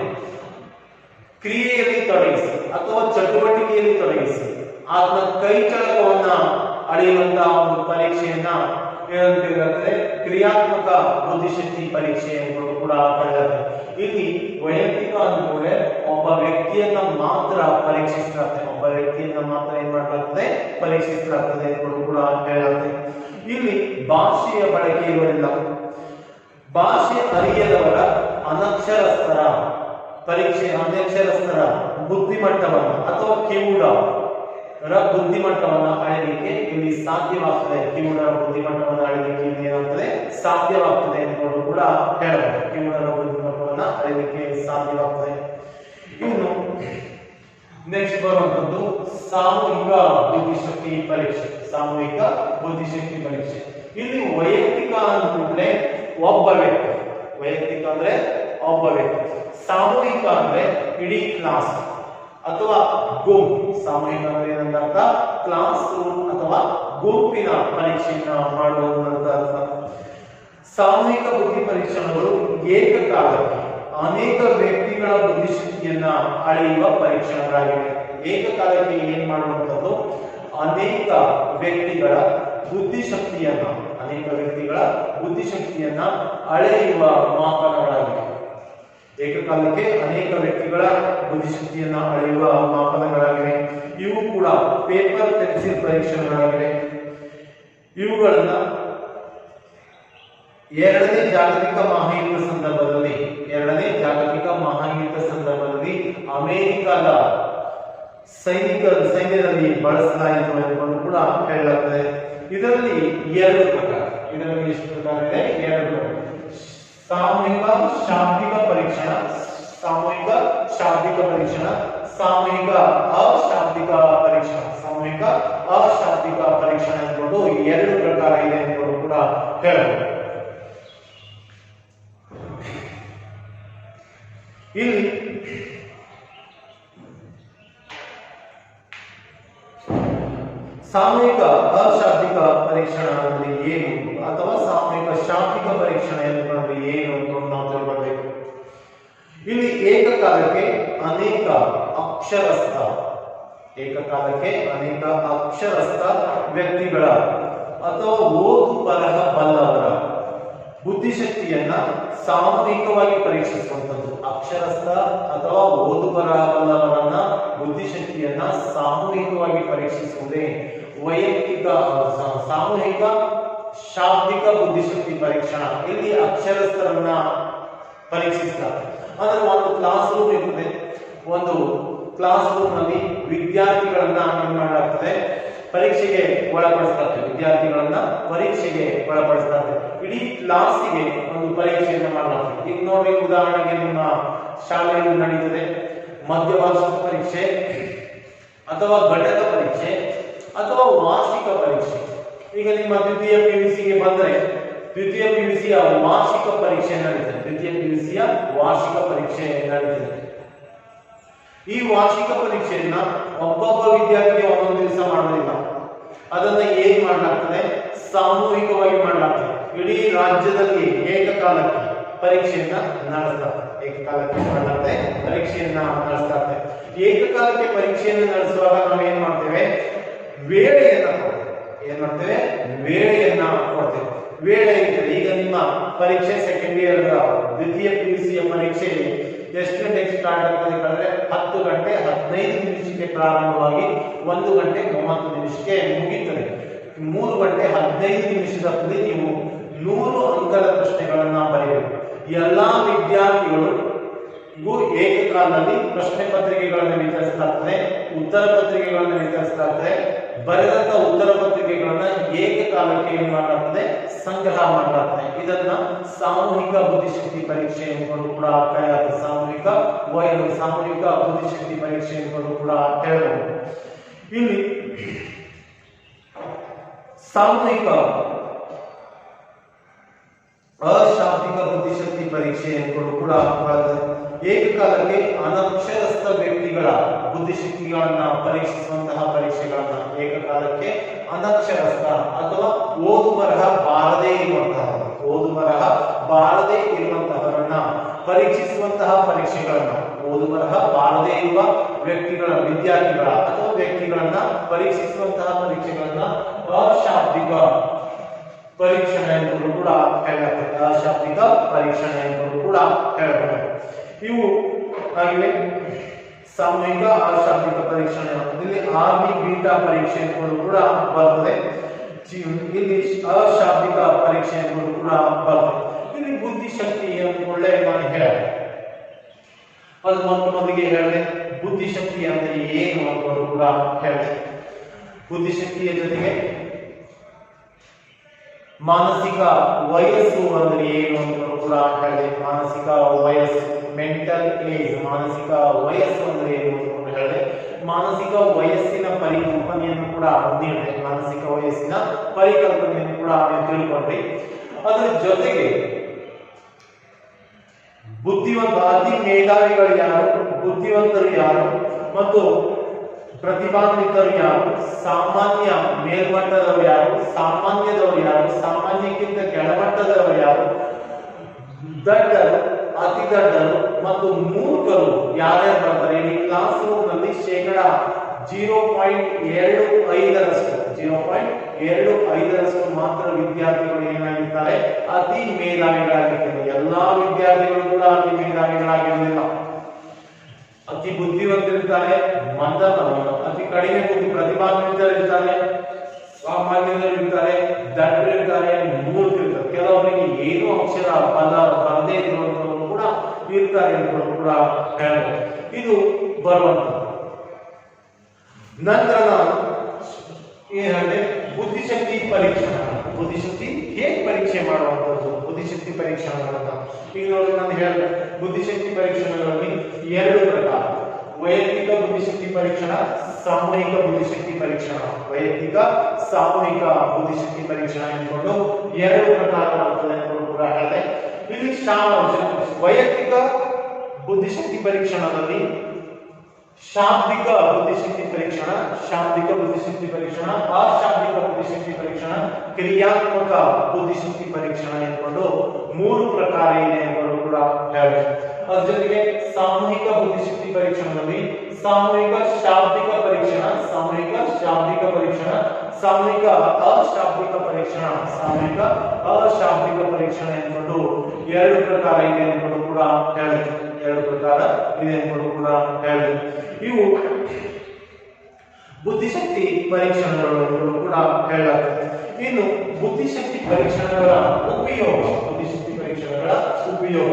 ಕ್ರಿಯೆಯಲ್ಲಿ ತೊಡಗಿಸಿ ಅಥವಾ ಚಟುವಟಿಕೆಯಲ್ಲಿ ತೊಡಗಿಸಿ ಆತನ ಕೈಚಳಕವನ್ನ ಅಳೆಯುವಂತಹ ಒಂದು ಪರೀಕ್ಷೆಯನ್ನ ಏನಂತಿರುತ್ತೆ, ಕ್ರಿಯಾತ್ಮಕ ಬುದ್ಧಿಶಕ್ತಿ ಪರೀಕ್ಷೆ ಎಂದು ಕೂಡ ಕರೆಯುತ್ತಾರೆ. ಇಲ್ಲಿ ವೈಯಕ್ತಿಕ ಅಂದ್ರೆ ಒಬ್ಬ ವ್ಯಕ್ತಿಯನ್ನ ಮಾತ್ರ ಪರೀಕ್ಷಿಸಲಾಗ್ತದೆ, ಪರೀಕ್ಷಿಸಲಾಗ್ತದೆ ಎಂದು ಕೂಡ ಹೇಳುತ್ತೆ. ಇಲ್ಲಿ ಭಾಷೆಯ ಬಳಕೆ ಇರುವುದಿಲ್ಲ. ಭಾಷೆ ಅರಿಯದವರ ಅನಕ್ಷರಸ್ಥರ ಪರೀಕ್ಷೆ, ಅನಕ್ಷರಸ್ಥರ ಬುದ್ಧಿಮಟ್ಟವನ್ನು ಅಥವಾ ಕಿವುಡರ ಬುದ್ಧಿಮಟ್ಟವನ್ನು ಅಳೆಯಲಿಕ್ಕೆ ಇಲ್ಲಿ ಸಾಧ್ಯವಾಗ್ತದೆ. ಕಿವುಡರ ಬುದ್ಧಿಮಟ್ಟವನ್ನು ಅಳೆಯಲಿಕ್ಕೆ ಇಲ್ಲಿ ಏನಾಗ್ತದೆ, ಸಾಧ್ಯವಾಗ್ತದೆ ಎಂದು ಕೂಡ ಹೇಳಬಹುದು. ಕಿವುಡರ ಬುದ್ಧಿಮಟ್ಟವನ್ನು ಅಳೆಯಲಿಕ್ಕೆ ಸಾಧ್ಯವಾಗ್ತದೆ. ಇನ್ನು ನೆಕ್ಸ್ಟ್ ಬರುವಂತದ್ದು ಸಾಮೂಹಿಕ ಬುದ್ಧಿಶಕ್ತಿ ಪರೀಕ್ಷೆ. ಇಲ್ಲಿ ವೈಯಕ್ತಿಕ ಅಂದ್ರೆ ಒಬ್ಬ ವ್ಯಕ್ತಿ, ಸಾಮೂಹಿಕ ಅಂದ್ರೆ ಇಡೀ ಕ್ಲಾಸ್ ಅಥವಾ ಗುಂಪು. ಸಾಮೂಹಿಕ ಅಂದ್ರೆ ಏನಂತ, ಕ್ಲಾಸ್ ರೂಮ್ ಅಥವಾ ಗುಂಪಿನ ಪರೀಕ್ಷೆಯನ್ನ ಮಾಡುವಂತ ಅರ್ಥ. ಸಾಮೂಹಿಕ ಬುದ್ಧಿ ಪರೀಕ್ಷಣಗಳು ಏಕಕಾಲಕ್ಕೆ ಅನೇಕ ವ್ಯಕ್ತಿಗಳ ಬುದ್ಧಿಶಕ್ತಿಯನ್ನ ಅಳೆಯುವ ಪರೀಕ್ಷಣಗಳಾಗಿವೆ. ಏಕಕಾಲಕ್ಕೆ ಏನ್ ಮಾಡುವಂಥದ್ದು, ಅನೇಕ ವ್ಯಕ್ತಿಗಳ ಬುದ್ಧಿಶಕ್ತಿಯನ್ನ ಅಳೆಯುವ ಮಾಪನಗಳಾಗಿವೆ. ಏಕಕಾಲಕ್ಕೆ ಅನೇಕ ವ್ಯಕ್ತಿಗಳ ಬುದ್ಧಿಶಕ್ತಿಯನ್ನ ಅಳೆಯುವ ಮಾಪನಗಳಾಗಿವೆ. ಇವು ಕೂಡ ಪೇಪರ್ ಪೆನ್ಸಿಲ್ ಪರೀಕ್ಷೆಗಳಾಗಿವೆ. ಇವುಗಳನ್ನ ಎರಡನೇ ಜಾಗತಿಕ ಮಹಾಯುದ್ಧ ಸಂದರ್ಭದಲ್ಲಿ ಅಮೆರಿಕದ ಸೈನ್ಯದಲ್ಲಿ ಬಳಸಲಾಯಿತು ಎಂದು ಕೂಡ ಹೇಳಲಾಗುತ್ತದೆ. ಇದರಲ್ಲಿ ಎರಡು ಪ್ರಕಾರ ಇದೆ. ಸಾಮೂಹಿಕ ಶಾಬ್ದಿಕ ಪರೀಕ್ಷಣ, ಸಾಮೂಹಿಕ ಅಶಾಬ್ದಿಕ ಪರೀಕ್ಷಣ ಎಂಬುದು ಎರಡು ಪ್ರಕಾರ ಇದೆ ಎಂದು ಕೂಡ ಹೇಳಬಹುದು. ಇಲ್ಲಿ ಸಾಮೂಹಿಕ ಅಶಾಬ್ದಿಕ ಪರೀಕ್ಷಣ ಅಂದ್ರೆ ಏನು ಅಥವಾ ಸಾಮೂಹಿಕ ಶಾಬ್ದಿಕ ಪರೀಕ್ಷಣ ಅಂದ್ರೆ ಏನು ಅಂತ ನಾವು ತಿಳ್ಕೊಳ್ಬೇಕು. ಇಲ್ಲಿ ಏಕಕಾಲಕ್ಕೆ ಅನೇಕ ಅಕ್ಷರಸ್ಥ ವ್ಯಕ್ತಿಗಳ ಅಥವಾ ಓದು ಬರಹ ಬಲ್ಲವರ ಬುದ್ಧಿಶಕ್ತಿಯನ್ನ ಸಾಮೂಹಿಕವಾಗಿ ಪರೀಕ್ಷಿಸುವಂಥದ್ದು. ಅಕ್ಷರಸ್ಥ ಅಥವಾ ಓದು ಬರಹ ಬಲ್ಲವರನ್ನ ಬುದ್ಧಿಶಕ್ತಿಯನ್ನ ಸಾಮೂಹಿಕವಾಗಿ ಪರೀಕ್ಷಿಸುವುದೇ ವೈಯಕ್ತಿಕ ಸಾಮೂಹಿಕ ಶಾಬ್ದಿಕ ಬುದ್ಧಿಶಕ್ತಿ ಪರೀಕ್ಷಣ. ಇಲ್ಲಿ ಅಕ್ಷರಸ್ಥರನ್ನ ಪರೀಕ್ಷಿಸ್ತಾರೆ. ಅಂದ್ರೆ ಒಂದು ಕ್ಲಾಸ್ ರೂಮ್ ಇರ್ತದೆ. ಒಂದು ಕ್ಲಾಸ್ ರೂಮ್ ನಲ್ಲಿ ವಿದ್ಯಾರ್ಥಿಗಳನ್ನ ಏನ್ ಮಾಡಲಾಗ್ತದೆ, ಪರೀಕ್ಷೆಗೆ ಒಳಪಡಿಸ್ತಾರೆ. ಇಡೀ ಕ್ಲಾಸಿಗೆ ಒಂದು ಪರೀಕ್ಷೆಯನ್ನು ಮಾಡಲಾಗ್ತದೆ. ಈಗ ನೋಡಿ, ಉದಾಹರಣೆಗೆ ನಿಮ್ಮ ಶಾಲೆಯಲ್ಲಿ ನಡೀತದೆ ಮಧ್ಯವಾರ್ಷಿಕ ಪರೀಕ್ಷೆ ಅಥವಾ ಘಟಕ ಪರೀಕ್ಷೆ ಅಥವಾ ವಾರ್ಷಿಕ ಪರೀಕ್ಷೆ. ಈಗ ನಿಮ್ಮ ದ್ವಿತೀಯ PUCಗೆ ಬಂದರೆ ದ್ವಿತೀಯ PUCಯ ವಾರ್ಷಿಕ ಪರೀಕ್ಷೆ ನಡೀತದೆ. ಈ ವಾರ್ಷಿಕ ಪರೀಕ್ಷೆಯನ್ನ ಒಬ್ಬೊಬ್ಬ ವಿದ್ಯಾರ್ಥಿ ಒಂದೊಂದು ದಿವಸ ಮಾಡೋದಿಲ್ಲ. ಅದನ್ನ ಏನ್ ಮಾಡಲಾಗ್ತದೆ, ಸಾಮೂಹಿಕವಾಗಿ ಮಾಡಲಾಗ್ತದೆ. ಇಡೀ ರಾಜ್ಯದಲ್ಲಿ ಏಕಕಾಲಕ್ಕೆ ಪರೀಕ್ಷೆಯನ್ನ ನಡೆಸ್ತಾರೆ. ಏಕಕಾಲಕ್ಕೆ ಮಾಡುತ್ತೆ ಪರೀಕ್ಷೆಯನ್ನ ನಡೆಸ್ತಾರೆ. ಏಕಕಾಲಕ್ಕೆ ಪರೀಕ್ಷೆಯನ್ನು ನಡೆಸುವಾಗ ನಾವು ಏನ್ ಮಾಡ್ತೇವೆ, ವೇಳೆಯನ್ನ ಏನ್ ಮಾಡ್ತೇವೆ, ವೇಳೆಯನ್ನ ಕೊಡ್ತೇವೆ. ವೇಳೆ ಇರ್ತದೆ. ಈಗ ನಿಮ್ಮ ಪರೀಕ್ಷೆ ಸೆಕೆಂಡ್ ಇಯರ್ ದ್ವಿತೀಯ PUC ಪರೀಕ್ಷೆ ಎಷ್ಟು ಗಂಟೆಗೆ ಸ್ಟಾರ್ಟ್ ಆಗ್ತದೆ ಅಂದ್ರೆ 10 ಗಂಟೆ 15 ನಿಮಿಷಕ್ಕೆ ಪ್ರಾರಂಭವಾಗಿ 1 ಗಂಟೆ 30 ನಿಮಿಷಕ್ಕೆ ಮುಗಿಯುತ್ತದೆ. 3 ಗಂಟೆ 15 ನಿಮಿಷದಲ್ಲಿ ನೀವು 100 ಅಂಕದ ಪ್ರಶ್ನೆಗಳನ್ನ ಬರೆಯಬೇಕು. ಎಲ್ಲಾ ವಿದ್ಯಾರ್ಥಿಗಳು ಏಕಕಾಲದಲ್ಲಿ ಪ್ರಶ್ನೆ ಪತ್ರಿಕೆಗಳನ್ನು ವಿತರಿಸಲಾಗ್ತದೆ, ಉತ್ತರ ಪತ್ರಿಕೆಗಳನ್ನು ವಿತರಿಸಲಾಗ್ತದೆ. ಬರೆದಂತ ಉತ್ತರ ಪತ್ರಿಕೆಗಳನ್ನ ಏಕಕಾಲಕ್ಕೆ ಏನು ಮಾಡಲಾಗ್ತದೆ, ಸಂಗ್ರಹ ಮಾಡಲಾಗ್ತದೆ. ಇದನ್ನ ಸಾಮೂಹಿಕ ಬುದ್ಧಿಶಕ್ತಿ ಪರೀಕ್ಷೆ ಎಂಬುದು ಕೂಡ ಕರೆಯಲಾಗ್ತದೆ. ಸಾಮೂಹಿಕ ಬುದ್ಧಿಶಕ್ತಿ ಪರೀಕ್ಷೆ ಎಂಬುದು ಕೂಡ ಹೇಳಬಹುದು. ಇಲ್ಲಿ ಸಾಮೂಹಿಕ ಅಶಾಬ್ದಿಕ ಬುದ್ಧಿಶಕ್ತಿ ಪರೀಕ್ಷೆ ಎಂಬುದು ಕೂಡ ಏಕಕಾಲಕ್ಕೆ ಅನಕ್ಷರಸ್ಥ ವ್ಯಕ್ತಿಗಳ ಬುದ್ಧಿಶಕ್ತಿಗಳನ್ನ ಪರೀಕ್ಷಿಸುವಂತಹ ಪರೀಕ್ಷೆಗಳನ್ನ, ಏಕಕಾಲಕ್ಕೆ ಅನಕ್ಷರಸ್ಥ ಅಥವಾ ಓದು ಬರಹ ಬಾರದೇ ಇರುವಂತಹವರನ್ನ ಪರೀಕ್ಷಿಸುವಂತಹ ಪರೀಕ್ಷೆಗಳನ್ನ, ಓದು ಬರಹ ಬಾರದೇ ಇರುವ ವಿದ್ಯಾರ್ಥಿಗಳ ಅಥವಾ ವ್ಯಕ್ತಿಗಳನ್ನ ಪರೀಕ್ಷಿಸುವಂತಹ ಪರೀಕ್ಷೆಗಳನ್ನ ಅಶಾಬ್ದಿಕ ಪರೀಕ್ಷಣ ಎಂಬುದು ಕೂಡ ಹೇಳಲಾಗ್ತದೆ. ಅಶಾಬ್ದಿಕ ಪರೀಕ್ಷಣ ಎಂಬುದು ಕೂಡ ಹೇಳಬಹುದು. ಇವು ಹಾಗೆ ಸಾಮೂಹಿಕ ಅಶಾಬ್ದಿಕ ಪರೀಕ್ಷಣ. ಇಲ್ಲಿ ಆರ್ಮಿ ಬೀಟಾ ಪರೀಕ್ಷೆ ಎಂಬುದು ಕೂಡ ಬರ್ತದೆ. ಇಲ್ಲಿ ಅಶಾಬ್ದಿಕ ಪರೀಕ್ಷೆ ಎಂಬುದು ಕೂಡ ಬರ್ತದೆ. ಇಲ್ಲಿ ಬುದ್ಧಿಶಕ್ತಿ ಒಳ್ಳೆ ನಾನು ಹೇಳಿದೆ. ಅದು ಮೊದಲಿಗೆ ಹೇಳಿದೆ ಬುದ್ಧಿಶಕ್ತಿ ಅಂದ್ರೆ ಏನು ಅನ್ನೋದು ಕೂಡ ಹೇಳಿದೆ. ಬುದ್ಧಿಶಕ್ತಿಯ ಜೊತೆಗೆ ಮಾನಸಿಕ ವಯಸ್ಸು ಅಂದ್ರೆ ಏನು ಅಂತ ಕೂಡ ಹೇಳಿದೆ. ಮಾನಸಿಕ ವಯಸ್ಸು, ಮೆಂಟಲ್ ಏಜ್, ಮಾನಸಿಕ ವಯಸ್ಸು ಅಂದ್ರೆ ಏನು ಅಂತ ಹೇಳಿದೆ. ಮಾನಸಿಕ ವಯಸ್ಸಿನ ಪರಿಕಲ್ಪನೆಯನ್ನು ಕೂಡ ನೀಡಿದೆ. ಮಾನಸಿಕ ವಯಸ್ಸಿನ ಪರಿಕಲ್ಪನೆಯನ್ನು ಕೂಡ ತಿಳ್ಕೊಂಡ್ರಿ. ಅದರ ಜೊತೆಗೆ ಅತಿ ಮೇಧಾವಿಗಳು ಯಾರು, ಬುದ್ಧಿವಂತರು ಯಾರು ಮತ್ತು ಪ್ರತಿಭಾನ್ವಿತರು ಯಾರು, ಸಾಮಾನ್ಯ ಮೇಲ್ಮಟ್ಟದವರು ಯಾರು, ಸಾಮಾನ್ಯದವರು ಯಾರು, ಸಾಮಾನ್ಯಕ್ಕಿಂತ ಕೆಳಮಟ್ಟದವರು ಯಾರು, ದಡ್ಡರು, ಅತಿ ದಡ್ಡರು ಮತ್ತು ಮೂರ್ಖರು ಯಾರ್ಯಾರು ಬರ್ತಾರೆ. ಈ ಕ್ಲಾಸ್ ರೂಮ್ ನಲ್ಲಿ 0.25% ಮಾತ್ರ ವಿದ್ಯಾರ್ಥಿಗಳು ಏನಾಗಿರ್ತಾರೆ, ಅತಿ ಮೇಧಾವಿಗಳಾಗಿರ್ತಾರೆ. ಎಲ್ಲಾ ವಿದ್ಯಾರ್ಥಿಗಳು ಕೂಡ ಅತಿ ಮೇಧಾವಿಗಳಾಗಿರಲಿಲ್ಲ. ಅತಿ ಬುದ್ಧಿವಂತರಿರ್ತಾರೆ, ಅತಿ ಕಡಿಮೆ ಪ್ರತಿಭಾನ್ವಿತರಿರ್ತಾರೆ, ಸಾಮಾನ್ಯರಿರ್ತಾರೆ, ದಡ್ಡರಿರ್ತಾರೆ, ಮೂರ್ಖರಿರ್ತಾರೆ. ಕೆಲವರಿಗೆ ಏನು ಅಕ್ಷರ ಬರದೇ ಇರುವಂತವರು ಕೂಡ ಇರ್ತಾರೆ ಅಂತ ಕೂಡ ಹೇಳಬಹುದು. ಇದು ಬರುವಂತದ್ದು. ನಂತರ ನಾನು ಏನ್ ಹೇಳಿದೆ, ಬುದ್ಧಿಶಕ್ತಿ ಪರೀಕ್ಷೆ. ಬುದ್ಧಿಶಕ್ತಿ ಹೇಗೆ ಪರೀಕ್ಷೆ ಮಾಡುವಂತದ್ದು, ಬುದ್ಧಿಶಕ್ತಿ ಪರೀಕ್ಷೆ ಮಾಡುವಂತ. ಈಗ ನೋಡಿ ನಾನು ಹೇಳಿದೆ ಬುದ್ಧಿಶಕ್ತಿ ಪರೀಕ್ಷೆಗಳಲ್ಲಿ 2 ಪ್ರಕಾರ: ವೈಯಕ್ತಿಕ ಬುದ್ಧಿಶಕ್ತಿ ಪರೀಕ್ಷಣ, ಸಾಮೂಹಿಕ ಬುದ್ಧಿಶಕ್ತಿ ಪರೀಕ್ಷಣ. ವೈಯಕ್ತಿಕ, ಸಾಮೂಹಿಕ ಬುದ್ಧಿಶಕ್ತಿ ಪರೀಕ್ಷಣ ಎಂಬುದು 2 ಪ್ರಕಾರ ಬರ್ತದೆ ಎಂದು ಕೂಡ ಹೇಳಿದೆ. ಇಲ್ಲಿ ವೈಯಕ್ತಿಕ ಬುದ್ಧಿಶಕ್ತಿ ಪರೀಕ್ಷಣದಲ್ಲಿ ಶಾಬ್ದಿಕ ಬುದ್ಧಿಶಕ್ತಿ ಪರೀಕ್ಷಣ, ಶಾಬ್ದಿಕ ಬುದ್ಧಿಶಕ್ತಿ ಪರೀಕ್ಷಣ, ಅಶಾಬ್ದಿಕ ಬುದ್ಧಿಶಕ್ತಿ ಪರೀಕ್ಷಣ, ಕ್ರಿಯಾತ್ಮಕ ಬುದ್ಧಿಶಕ್ತಿ ಪರೀಕ್ಷಣ ಎಂಬುದು 3 ಪ್ರಕಾರ ಇದೆ ಎಂಬುದು ಕೂಡ ಹೇಳಿದೆ. ಅದರ ಜೊತೆಗೆ ಸಾಮೂಹಿಕ ಬುದ್ಧಿಶಕ್ತಿ ಪರೀಕ್ಷಣದಲ್ಲಿ ಸಾಮೂಹಿಕ ಶಾಬ್ದಿಕ ಪರೀಕ್ಷಣ, ಸಾಮೂಹಿಕ ಶಾಬ್ದಿಕ ಪರೀಕ್ಷಣ, ಸಾಮೂಹಿಕ ಅಶಾಬ್ದಿಕ ಪರೀಕ್ಷಣ, ಸಾಮೂಹಿಕ ಅಶಾಬ್ದಿಕ ಪರೀಕ್ಷಣ ಎಂಬುದು 2 ಪ್ರಕಾರ ಇದೆ ಎಂಬುದು ಕೂಡ ಹೇಳಿದೆ. 2 ಪ್ರಕಾರ ಇದೆ ಎಂಬುದು ಕೂಡ ಹೇಳಿದೆ. ಇವು ಬುದ್ಧಿಶಕ್ತಿ ಪರೀಕ್ಷಣಗಳು ಕೂಡ ಹೇಳಲಾಗ್ತದೆ. ಇನ್ನು ಬುದ್ಧಿಶಕ್ತಿ ಪರೀಕ್ಷಣಗಳ ಉಪಯೋಗ, ಬುದ್ಧಿಶಕ್ತಿ ಪರೀಕ್ಷಣಗಳ ಉಪಯೋಗ.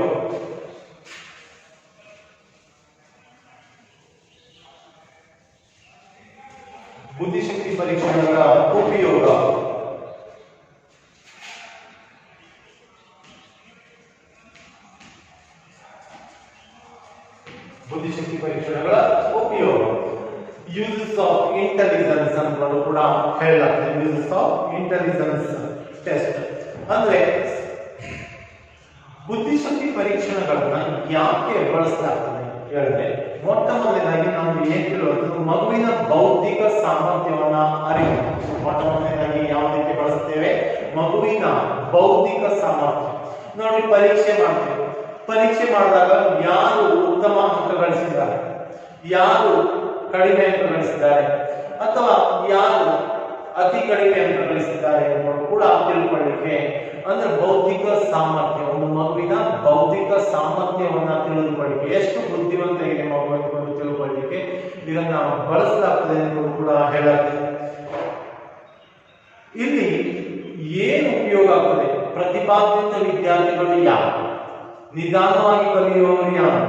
ಬುದ್ಧಿಶಕ್ತಿ ಪರೀಕ್ಷಣಗಳ ಉಪಯೋಗ. ಬುದ್ಧಿಶಕ್ತಿ ಪರೀಕ್ಷಣಗಳ ಉಪಯೋಗ. ಯೂಸಸ್ ಆಫ್ ಇಂಟೆಲಿಜೆನ್ಸ್ ಅಂತ ಕೂಡ ಹೇಳಲಾಗ್ತದೆ. ಯೂಸಸ್ ಆಫ್ ಇಂಟೆಲಿಜೆನ್ಸ್ ಟೆಸ್ಟ್ ಅಂದ್ರೆ ಬುದ್ಧಿಶಕ್ತಿ ಪರೀಕ್ಷಣಗಳನ್ನ ಯಾಕೆ ಬಳಸಲಾಗ್ತದೆ ಹೇಳಿದ್ರೆ, ಮೊಟ್ಟ ಮೊದಲನೇದಾಗಿ ನಾವು ಏನ್ ತಿಳುವುದು, ಮಗುವಿನ ಬೌದ್ಧಿಕ ಸಾಮರ್ಥ್ಯವನ್ನ ಅರಿವು. ಮೊಟ್ಟ ಮೊದಲನೇದಾಗಿ ಯಾವುದಕ್ಕೆ ಬಳಸ್ತೇವೆ, ಮಗುವಿನ ಬೌದ್ಧಿಕ ಸಾಮರ್ಥ್ಯ. ನೋಡಿ, ಪರೀಕ್ಷೆ ಮಾಡ್ತೇವೆ, ಪರೀಕ್ಷೆ ಮಾಡಿದಾಗ ಯಾರು ಉತ್ತಮ ಅಂಕ ಗಳಿಸಿದ್ದಾರೆ, ಯಾರು ಕಡಿಮೆ ಅಂಕ ಗಳಿಸಿದ್ದಾರೆ ಅಥವಾ ಯಾರು ಅತಿ ಕಡಿಮೆ ಅಂಕ ಗಳಿಸಿದ್ದಾರೆ ಅನ್ನೋದು ಕೂಡ ತಿಳ್ಕೊಳ್ಳಿಕ್ಕೆ, ಅಂದ್ರೆ ಬೌದ್ಧಿಕ ಸಾಮರ್ಥ್ಯ, ಒಂದು ಮಗುವಿನ ಬೌದ್ಧಿಕ ಸಾಮರ್ಥ್ಯವನ್ನ ತಿಳಿದುಕೊಳ್ಳಿಕ್ಕೆ, ಎಷ್ಟು ಬುದ್ಧಿವಂತ ಇದೆ ಮಗು ಅಂತ ತಿಳ್ಕೊಳ್ಳಿಕ್ಕೆ ಇದನ್ನ ಬಳಸಲಾಗ್ತದೆ ಎಂದು ಕೂಡ ಹೇಳಲಾಗ್ತದೆ. ಇಲ್ಲಿ ಏನು ಉಪಯೋಗ ಆಗ್ತದೆ? ಪ್ರತಿಭಾನ್ವಿತ ವಿದ್ಯಾರ್ಥಿಗಳು ಯಾರು, ನಿಧಾನವಾಗಿ ಕಲಿಯುವವರು ಯಾರು,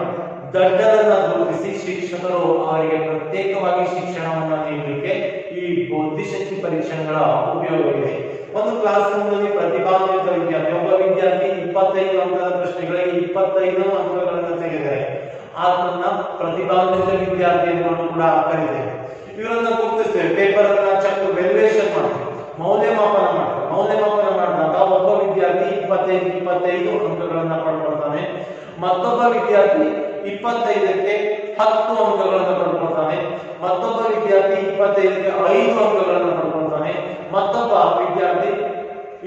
ದಡ್ಡರನ್ನ ಗುರುತಿಸಿ ಶಿಕ್ಷಕರು ಅವರಿಗೆ ಪ್ರತ್ಯೇಕವಾಗಿ ಶಿಕ್ಷಣವನ್ನ ನೀಡಲಿಕ್ಕೆ ಈ ಬುದ್ಧಿಶಕ್ತಿ ಪರೀಕ್ಷೆಗಳ ಉಪಯೋಗವಿದೆ. ಒಂದು ಕ್ಲಾಸ್ ರೂಮ್ನಲ್ಲಿ ಪ್ರತಿಭಾನ್ವಿತ ವಿದ್ಯಾರ್ಥಿ, ಒಬ್ಬ ವಿದ್ಯಾರ್ಥಿ 25 ಅಂಕದ ಪ್ರಶ್ನೆಗಳಿಗೆ 25 ಅಂಕಗಳನ್ನು ತೆಗೆದರೆ ಆತನ್ನ ಪ್ರತಿಭಾನ್ವಿತ ವಿದ್ಯಾರ್ಥಿ ಎಂದು ಕೂಡ ಕರೀತೇವೆ. ಇವರನ್ನ ಗುರುತಿಸ್ತೇವೆ, ಪೇಪರ್ ಅನ್ನ ಚೆಕ್ ವ್ಯಾಲ್ಯೂಯೇಷನ್ ಮಾಡ್ತೇವೆ, ಮೌಲ್ಯಮಾಪನ ಮಾಡ್ತೇವೆ. ಮೌಲ್ಯಮಾಪನ ಮಾಡಿದಾಗ ಒಬ್ಬ ವಿದ್ಯಾರ್ಥಿ 25 ಅಂಕಗಳನ್ನ ಪಡ್ಕೊಳ್ತಾನೆ, ಮತ್ತೊಬ್ಬ ವಿದ್ಯಾರ್ಥಿ 25ಕ್ಕೆ 10 ಅಂಕಗಳನ್ನು ಪಡ್ಕೊಳ್ತಾನೆ, ಮತ್ತೊಬ್ಬ ವಿದ್ಯಾರ್ಥಿ 25ಕ್ಕೆ 5 ಅಂಕಗಳನ್ನು ಪಡ್ಕೊಳ್ತಾನೆ, ಮತ್ತೊಬ್ಬ ವಿದ್ಯಾರ್ಥಿ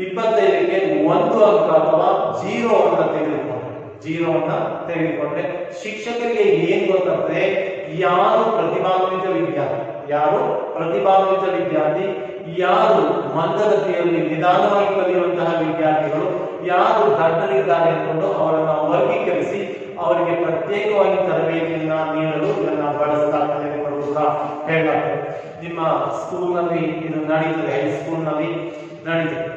25ಕ್ಕೆ 1 ಅಂಕ ಅಥವಾ 0 ಅಂಕ ತೆಗೆದುಕೊಂಡ್ರೆ ಶಿಕ್ಷಕರಿಗೆ ಏನ್ ಗೊತ್ತಾಗ್ತದೆ? ಯಾರು ಪ್ರತಿಭಾನ್ವಿತ ವಿದ್ಯಾರ್ಥಿ, ಯಾರು ಮಂದಗತಿಯಲ್ಲಿ ನಿಧಾನವಾಗಿ ಕಲಿಯುವಂತಹ ವಿದ್ಯಾರ್ಥಿಗಳು, ಯಾರು ದಡ್ಡರಿದ್ದಾರೆ ಎಂಬುದು ಅವರನ್ನು ವರ್ಗೀಕರಿಸಿ ಅವರಿಗೆ ಪ್ರತ್ಯೇಕವಾಗಿ ತರಬೇತಿಯನ್ನ ನೀಡಲು ಇದನ್ನ ಬಳಸಲಾಗ್ತದೆ ಎಂದು ಕೂಡ ಹೇಳಲಾಗ್ತದೆ. ನಿಮ್ಮ ಸ್ಕೂಲ್ನಲ್ಲಿ ಇದು ನಡೀತದೆ, ಹೈಸ್ಕೂಲ್ನಲ್ಲಿ ನಡೀತದೆ.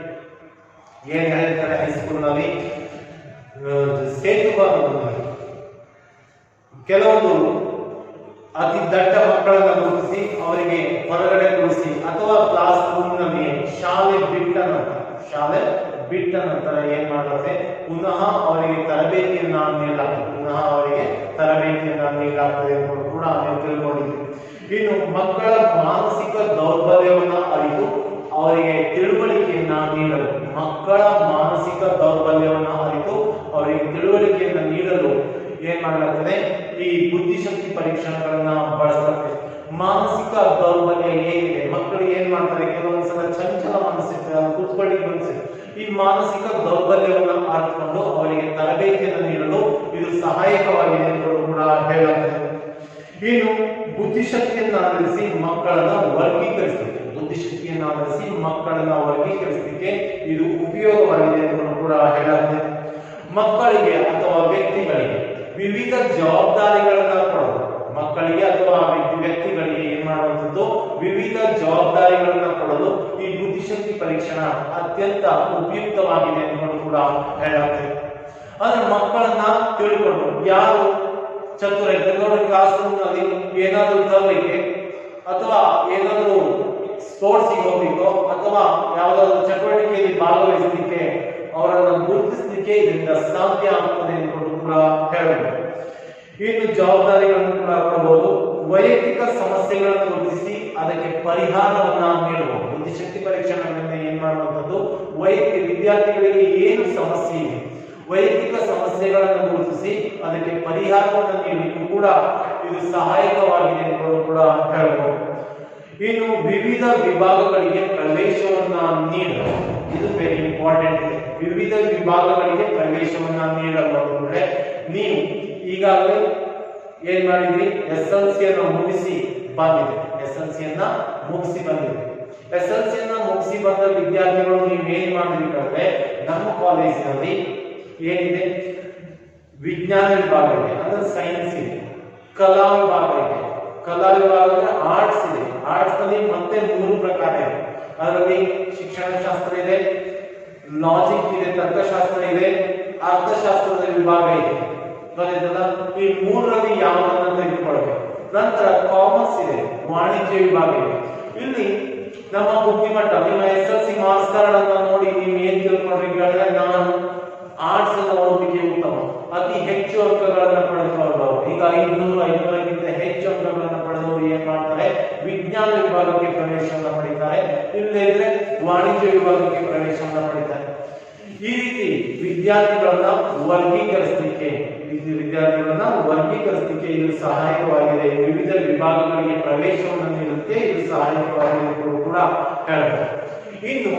ಏನ್ ಹೇಳ್ತಾರೆ ಹೈಸ್ಕೂಲ್ನಲ್ಲಿ? ಸೇತುಬಾರದಲ್ಲಿ ಕೆಲವೊಂದು ಅತಿ ದಟ್ಟ ಮಕ್ಕಳನ್ನ ಗುರುತಿಸಿ ಅವರಿಗೆ ಹೊರಗಡೆ ಕುಳಿಸಿ, ಅಥವಾ ಕ್ಲಾಸ್ ರೂಮ್ನಲ್ಲಿ ಶಾಲೆ ಬಿಟ್ಟ ನಂತರ ಏನ್ ಮಾಡುತ್ತೆ? ಪುನಃ ಅವರಿಗೆ ತರಬೇತಿಯನ್ನ ನೀಡಲಾಗ್ತದೆ ಎಂದು ಕೂಡ ನೀವು ತಿಳ್ಕೊಂಡಿದ್ದೀವಿ. ಇನ್ನು ಮಕ್ಕಳ ಮಾನಸಿಕ ದೌರ್ಬಲ್ಯವನ್ನ ಅರಿತು ಅವರಿಗೆ ತಿಳುವಳಿಕೆಯನ್ನ ನೀಡಲು ಏನ್ ಮಾಡಲಾಗ್ತದೆ? ಈ ಬುದ್ಧಿಶಕ್ತಿ ಪರೀಕ್ಷೆಗಳನ್ನ ಬಳಸಲಾಗ್ತದೆ. ಮಾನಸಿಕ ದೌರ್ಬಲ್ಯ ಏನಿದೆ, ಮಕ್ಕಳು ಏನ್ ಮಾಡ್ತಾರೆ? ಕೆಲವೊಂದ್ಸಲ ಚಂಚಲ ಮನಸ್ಸಿರ್ತದೆ, ಕೂತ್ಕೊಳ್ಳಿಕ್ಕೆ ಅನ್ಸುತ್ತೆ. ಈ ಮಾನಸಿಕ ದೌರ್ಬಲ್ಯವನ್ನ ಅರಿತುಕೊಂಡು ಅವರಿಗೆ ತರಬೇತಿಯನ್ನು ನೀಡಲು ಇದು ಸಹಾಯಕವಾಗಿದೆ ಎಂದು ಕೂಡ ಹೇಳಲಾಗ್ತದೆ. ಇನ್ನು ಬುದ್ಧಿಶಕ್ತಿಯನ್ನ ಆಧರಿಸಿ ಮಕ್ಕಳನ್ನ ವರ್ಗೀಕರಿಸಲಿಕ್ಕೆ ಇದು ಉಪಯೋಗವಾಗಿದೆ ಎಂದು ಕೂಡ ಹೇಳಲಾಗ್ತದೆ. ಮಕ್ಕಳಿಗೆ ಅಥವಾ ವ್ಯಕ್ತಿಗಳಿಗೆ ವಿವಿಧ ಜವಾಬ್ದಾರಿಗಳನ್ನ ಕೊಡೋದು, ವ್ಯಕ್ತಿಗಳಿಗೆ ಏನ್ ಮಾಡುವಂಥದ್ದು? ವಿವಿಧ ಜವಾಬ್ದಾರಿಗಳನ್ನ ಕೊಡಲು ಈ ಬುದ್ಧಿಶಕ್ತಿ ಪರೀಕ್ಷಣ ಅತ್ಯಂತ ಉಪಯುಕ್ತವಾಗಿದೆ ಎಂದು ಕೂಡ ಹೇಳಲಾಗ್ತದೆ. ಅಂದ್ರೆ ಮಕ್ಕಳನ್ನ ತಿಳ್ಕೊಂಡು ಯಾರು ಚತುರ ಇದ್ದಾರೆ, ಕ್ಲಾಸ್ ರೂಮ್ ನಲ್ಲಿ ಏನಾದರೂ ತರಲಿಕ್ಕೆ ಅಥವಾ ಏನಾದರೂ ಸ್ಪೋರ್ಟ್ಸ್ ಹೋಗ್ಲಿಕ್ಕೋ ಅಥವಾ ಯಾವುದಾದ್ರೂ ಚಟುವಟಿಕೆಯಲ್ಲಿ ಭಾಗವಹಿಸಲಿಕ್ಕೆ ಅವರನ್ನು ಗುರುತಿಸಲಿಕ್ಕೆ ಇದರಿಂದ ಸಾಧ್ಯ ಆಗ್ತದೆ ಎಂದು ಕೂಡ ಹೇಳಬಹುದು. ಇನ್ನು ಜವಾಬ್ದಾರಿಗಳನ್ನು ಕೂಡ ಕೊಡಬಹುದು. ವೈಯಕ್ತಿಕ ಸಮಸ್ಯೆಗಳನ್ನು ಗುರುತಿಸಿ ಅದಕ್ಕೆ ಪರಿಹಾರವನ್ನ ನೀಡಬಹುದು. ಬುದ್ಧಿಶಕ್ತಿ ಪರೀಕ್ಷೆಗಳಿಂದ ಏನ್ ಮಾಡುವಂಥದ್ದು? ವಿದ್ಯಾರ್ಥಿಗಳಿಗೆ ಏನು ಸಮಸ್ಯೆ ಇದೆ, ವೈಯಕ್ತಿಕ ಸಮಸ್ಯೆಗಳನ್ನು ಗುರುತಿಸಿ ಅದಕ್ಕೆ ಪರಿಹಾರವನ್ನು ನೀಡಲಿಕ್ಕೂ ಕೂಡ ಇದು ಸಹಾಯಕವಾಗಿದೆ ಎಂದು ಕೂಡ ಹೇಳಬಹುದು. ಇನ್ನು ವಿವಿಧ ವಿಭಾಗಗಳಿಗೆ ಪ್ರವೇಶವನ್ನ ನೀಡಲು, ಇದು ವೆರಿ ಇಂಪಾರ್ಟೆಂಟ್ ಇದೆ. ವಿವಿಧ ವಿಭಾಗಗಳಿಗೆ ಪ್ರವೇಶವನ್ನ ನೀಡಲು ಅಂದ್ರೆ ನೀವು ಈಗಾಗಲೇ ಏನ್ ಮಾಡಿದ್ರಿ? SLCಯನ್ನು ಮುಗಿಸಿ ಬಂದಿದೆ. SLCಯನ್ನ ಮುಗಿಸಿ ಬಂದ ವಿದ್ಯಾರ್ಥಿಗಳು ನೀವು ಏನ್ ಮಾಡಿದ್ರಿ ಅಂದ್ರೆ, ನಮ್ಮ ಕಾಲೇಜಿನಲ್ಲಿ ಏನಿದೆ? ವಿಜ್ಞಾನ ವಿಭಾಗ ಇದೆ, ಅಂದ್ರೆ ಸೈನ್ಸ್ ಇದೆ. ಕಲಾ ವಿಭಾಗ ಇದೆ, ಕಲಾ ವಿಭಾಗದಲ್ಲಿ ಆರ್ಟ್ಸ್ ಇದೆ. ಆರ್ಟ್ಸ್ ನಲ್ಲಿ ಮತ್ತೆ 3 ಪ್ರಕಾರ ಇದೆ. ಅದರಲ್ಲಿ ಶಿಕ್ಷಣಶಾಸ್ತ್ರ ಇದೆ, ಲಾಜಿಕ್ ಇದೆ, ತರ್ಕಶಾಸ್ತ್ರ ಇದೆ, ಅರ್ಥಶಾಸ್ತ್ರದ ವಿಭಾಗ ಇದೆ. ಈ 3ರಲ್ಲಿ ಯಾವನ್ನ ತೆಗೆದುಕೊಳ್ಳಬೇಕು. ನಂತರ ಕಾಮರ್ಸ್ ಇದೆ, ವಾಣಿಜ್ಯ ವಿಭಾಗ ಇದೆ. ಇಲ್ಲಿ ನಮ್ಮ ಬುದ್ಧಿಮಟ್ಟ, ನಿಮ್ಮ SLC ಮಾರ್ಕ್ಸ್ ಕಾರ್ಡ್ ಅನ್ನು ನೋಡಿ ನೀವು ಏನ್ ತಿಳ್ಕೊಂಡ್ರಿ ಅಂದ್ರೆ, ನಾನು ಆರ್ಟ್ಸ್ ಅನ್ನು ಓದಲಿಕ್ಕೆ ಉತ್ತಮ, ಅತಿ ಹೆಚ್ಚು ಅಂಕಗಳನ್ನು ಪಡೆದುಕೊಳ್ಳಬಹುದು. ಈಗ 500-500ಕ್ಕಿಂತ ಹೆಚ್ಚು ಅಂಕಗಳನ್ನು ಪಡೆದವರು ಏನ್ ಮಾಡ್ತಾರೆ? ವಿಜ್ಞಾನ ವಿಭಾಗಕ್ಕೆ ಪ್ರವೇಶವನ್ನು ಪಡಿತಾರೆ, ಇಲ್ಲದಿದ್ರೆ ವಾಣಿಜ್ಯ ವಿಭಾಗಕ್ಕೆ ಪ್ರವೇಶವನ್ನು ಪಡಿತಾರೆ. ಈ ರೀತಿ ವಿದ್ಯಾರ್ಥಿಗಳನ್ನ ವರ್ಗೀಕರಿಸಲಿಕ್ಕೆ ಇದು ಸಹಾಯಕವಾಗಿದೆ. ವಿವಿಧ ವಿಭಾಗಗಳಿಗೆ ಪ್ರವೇಶವನ್ನು ನೀಡುತ್ತೆ, ಇದು ಸಹಾಯಕವಾಗಿದೆ ಎಂದು ಕೂಡ ಹೇಳಬಹುದು. ಇನ್ನು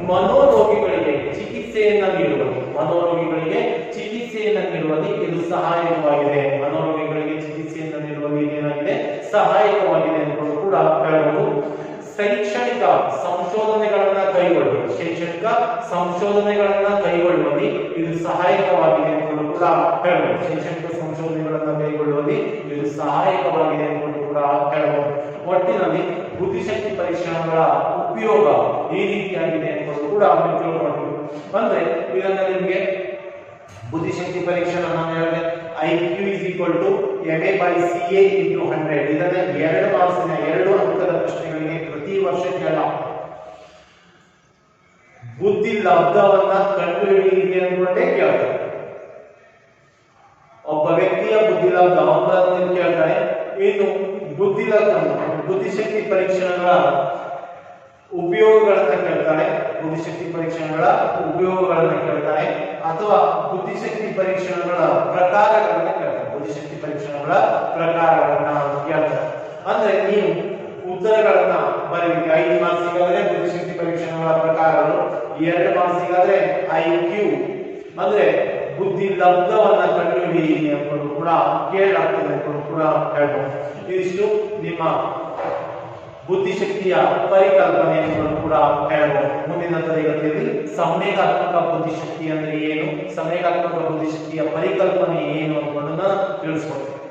ಮನೋರೋಗಿಗಳಿಗೆ ಚಿಕಿತ್ಸೆಯನ್ನ ನೀಡುವಲ್ಲಿ ಇದು ಸಹಾಯಕವಾಗಿದೆ. ಮನೋರೋಗಿಗಳಿಗೆ ಚಿಕಿತ್ಸೆಯನ್ನು ನೀಡುವಲ್ಲಿ ಏನಾಗಿದೆ, ಸಹಾಯಕವಾಗಿದೆ ಎಂದು ಕೂಡ ಹೇಳಬಹುದು. ಶೈಕ್ಷಣಿಕ ಸಂಶೋಧನೆಗಳನ್ನ ಕೈಗೊಳ್ಳುವಲ್ಲಿ ಇದು ಸಹಾಯಕವಾಗಿದೆ ಎಂದು ಕೂಡ ಹೇಳಬಹುದು. ಶೈಕ್ಷಣಿಕ ಸಂಶೋಧನೆಗಳನ್ನ ಕೈಗೊಳ್ಳುವಲ್ಲಿ ಇದು ಸಹಾಯಕವಾಗಿದೆ ಎಂದು ಕೂಡ ಹೇಳಬಹುದು. ಒಟ್ಟಿನಲ್ಲಿ ಬುದ್ಧಿಶಕ್ತಿ ಪರೀಕ್ಷಣಗಳ ಉಪಯೋಗ ಈ ರೀತಿಯಾಗಿದೆ ಎಂದು ಕೂಡ ತಿಳ್ಕೊಳ್ಬಹುದು. ಅಂದ್ರೆ ಇದನ್ನ ನಿಮಗೆ ಬುದ್ಧಿಶಕ್ತಿ ಪರೀಕ್ಷಣ ನಾನು ಹೇಳಿದೆ IQ is equal to MA/CA into 100. ಇದನ್ನ 2 ಮಾರ್ಕ್ಸಿನ 2 ಅಂಕದ ಪ್ರಶ್ನೆಗಳಿಗೆ ಪ್ರತಿ ವರ್ಷ ಕೇಳಲ್ಲ. ಬುದ್ಧಿ ಲಬ್ಧವನ್ನ ಕಂಡುಹಿಡಿಯಿರಿ ಅಂದ್ಕೊಂಡೇ ಕೇಳ್ತಾರೆ. ಒಬ್ಬ ವ್ಯಕ್ತಿಯ ಬುದ್ಧಿ ಲಬ್ಧ ಅವನನ್ನು ಕೇಳ್ತಾರೆ. ಇನ್ನು ಬುದ್ಧಿಶಕ್ತಿ ಪರೀಕ್ಷಣಗಳ ಉಪಯೋಗಗಳನ್ನ ಕೇಳ್ತಾರೆ. ಅಥವಾ ಬುದ್ಧಿಶಕ್ತಿ ಪರೀಕ್ಷಣಗಳ ಪ್ರಕಾರಗಳನ್ನ ಕೇಳ್ತಾರೆ. ಅಂದ್ರೆ ನೀವು ಉತ್ತರಗಳನ್ನ ಬರೀಬೇಕು. 5 ಮಾರ್ಕ್ಸಿಗಾದ್ರೆ ಬುದ್ಧಿಶಕ್ತಿ ಪರೀಕ್ಷಣಗಳ ಪ್ರಕಾರಗಳು, 2 ಮಾರ್ಕ್ಸಿಗಾದ್ರೆ IQ ಅಂದ್ರೆ ಬುದ್ಧಿ ಲಬ್ಧವನ್ನ ಕಂಡುಹಿಡಿಯಿರಿ ಅಂತ ಕೂಡ ಕೇಳಲಾಗ್ತದೆ ಅಂತ ಕೂಡ ಹೇಳ್ಬೋದು. ಇದಿಷ್ಟು ನಿಮ್ಮ ಬುದ್ಧಿಶಕ್ತಿಯ ಪರಿಕಲ್ಪನೆ ಎಂದು ಕೂಡ ಹೇಳಬಹುದು. ಮುಂದಿನ ತರಗತಿಯಲ್ಲಿ ಸಂವೇಗಾತ್ಮಕ ಬುದ್ಧಿಶಕ್ತಿ ಅಂದ್ರೆ ಏನು, ಸಂವೇಗಾತ್ಮಕ ಬುದ್ಧಿಶಕ್ತಿಯ ಪರಿಕಲ್ಪನೆ ಏನು ಅನ್ನೋದನ್ನ ತಿಳಿಸ್ಕೊಡ್ತೀನಿ.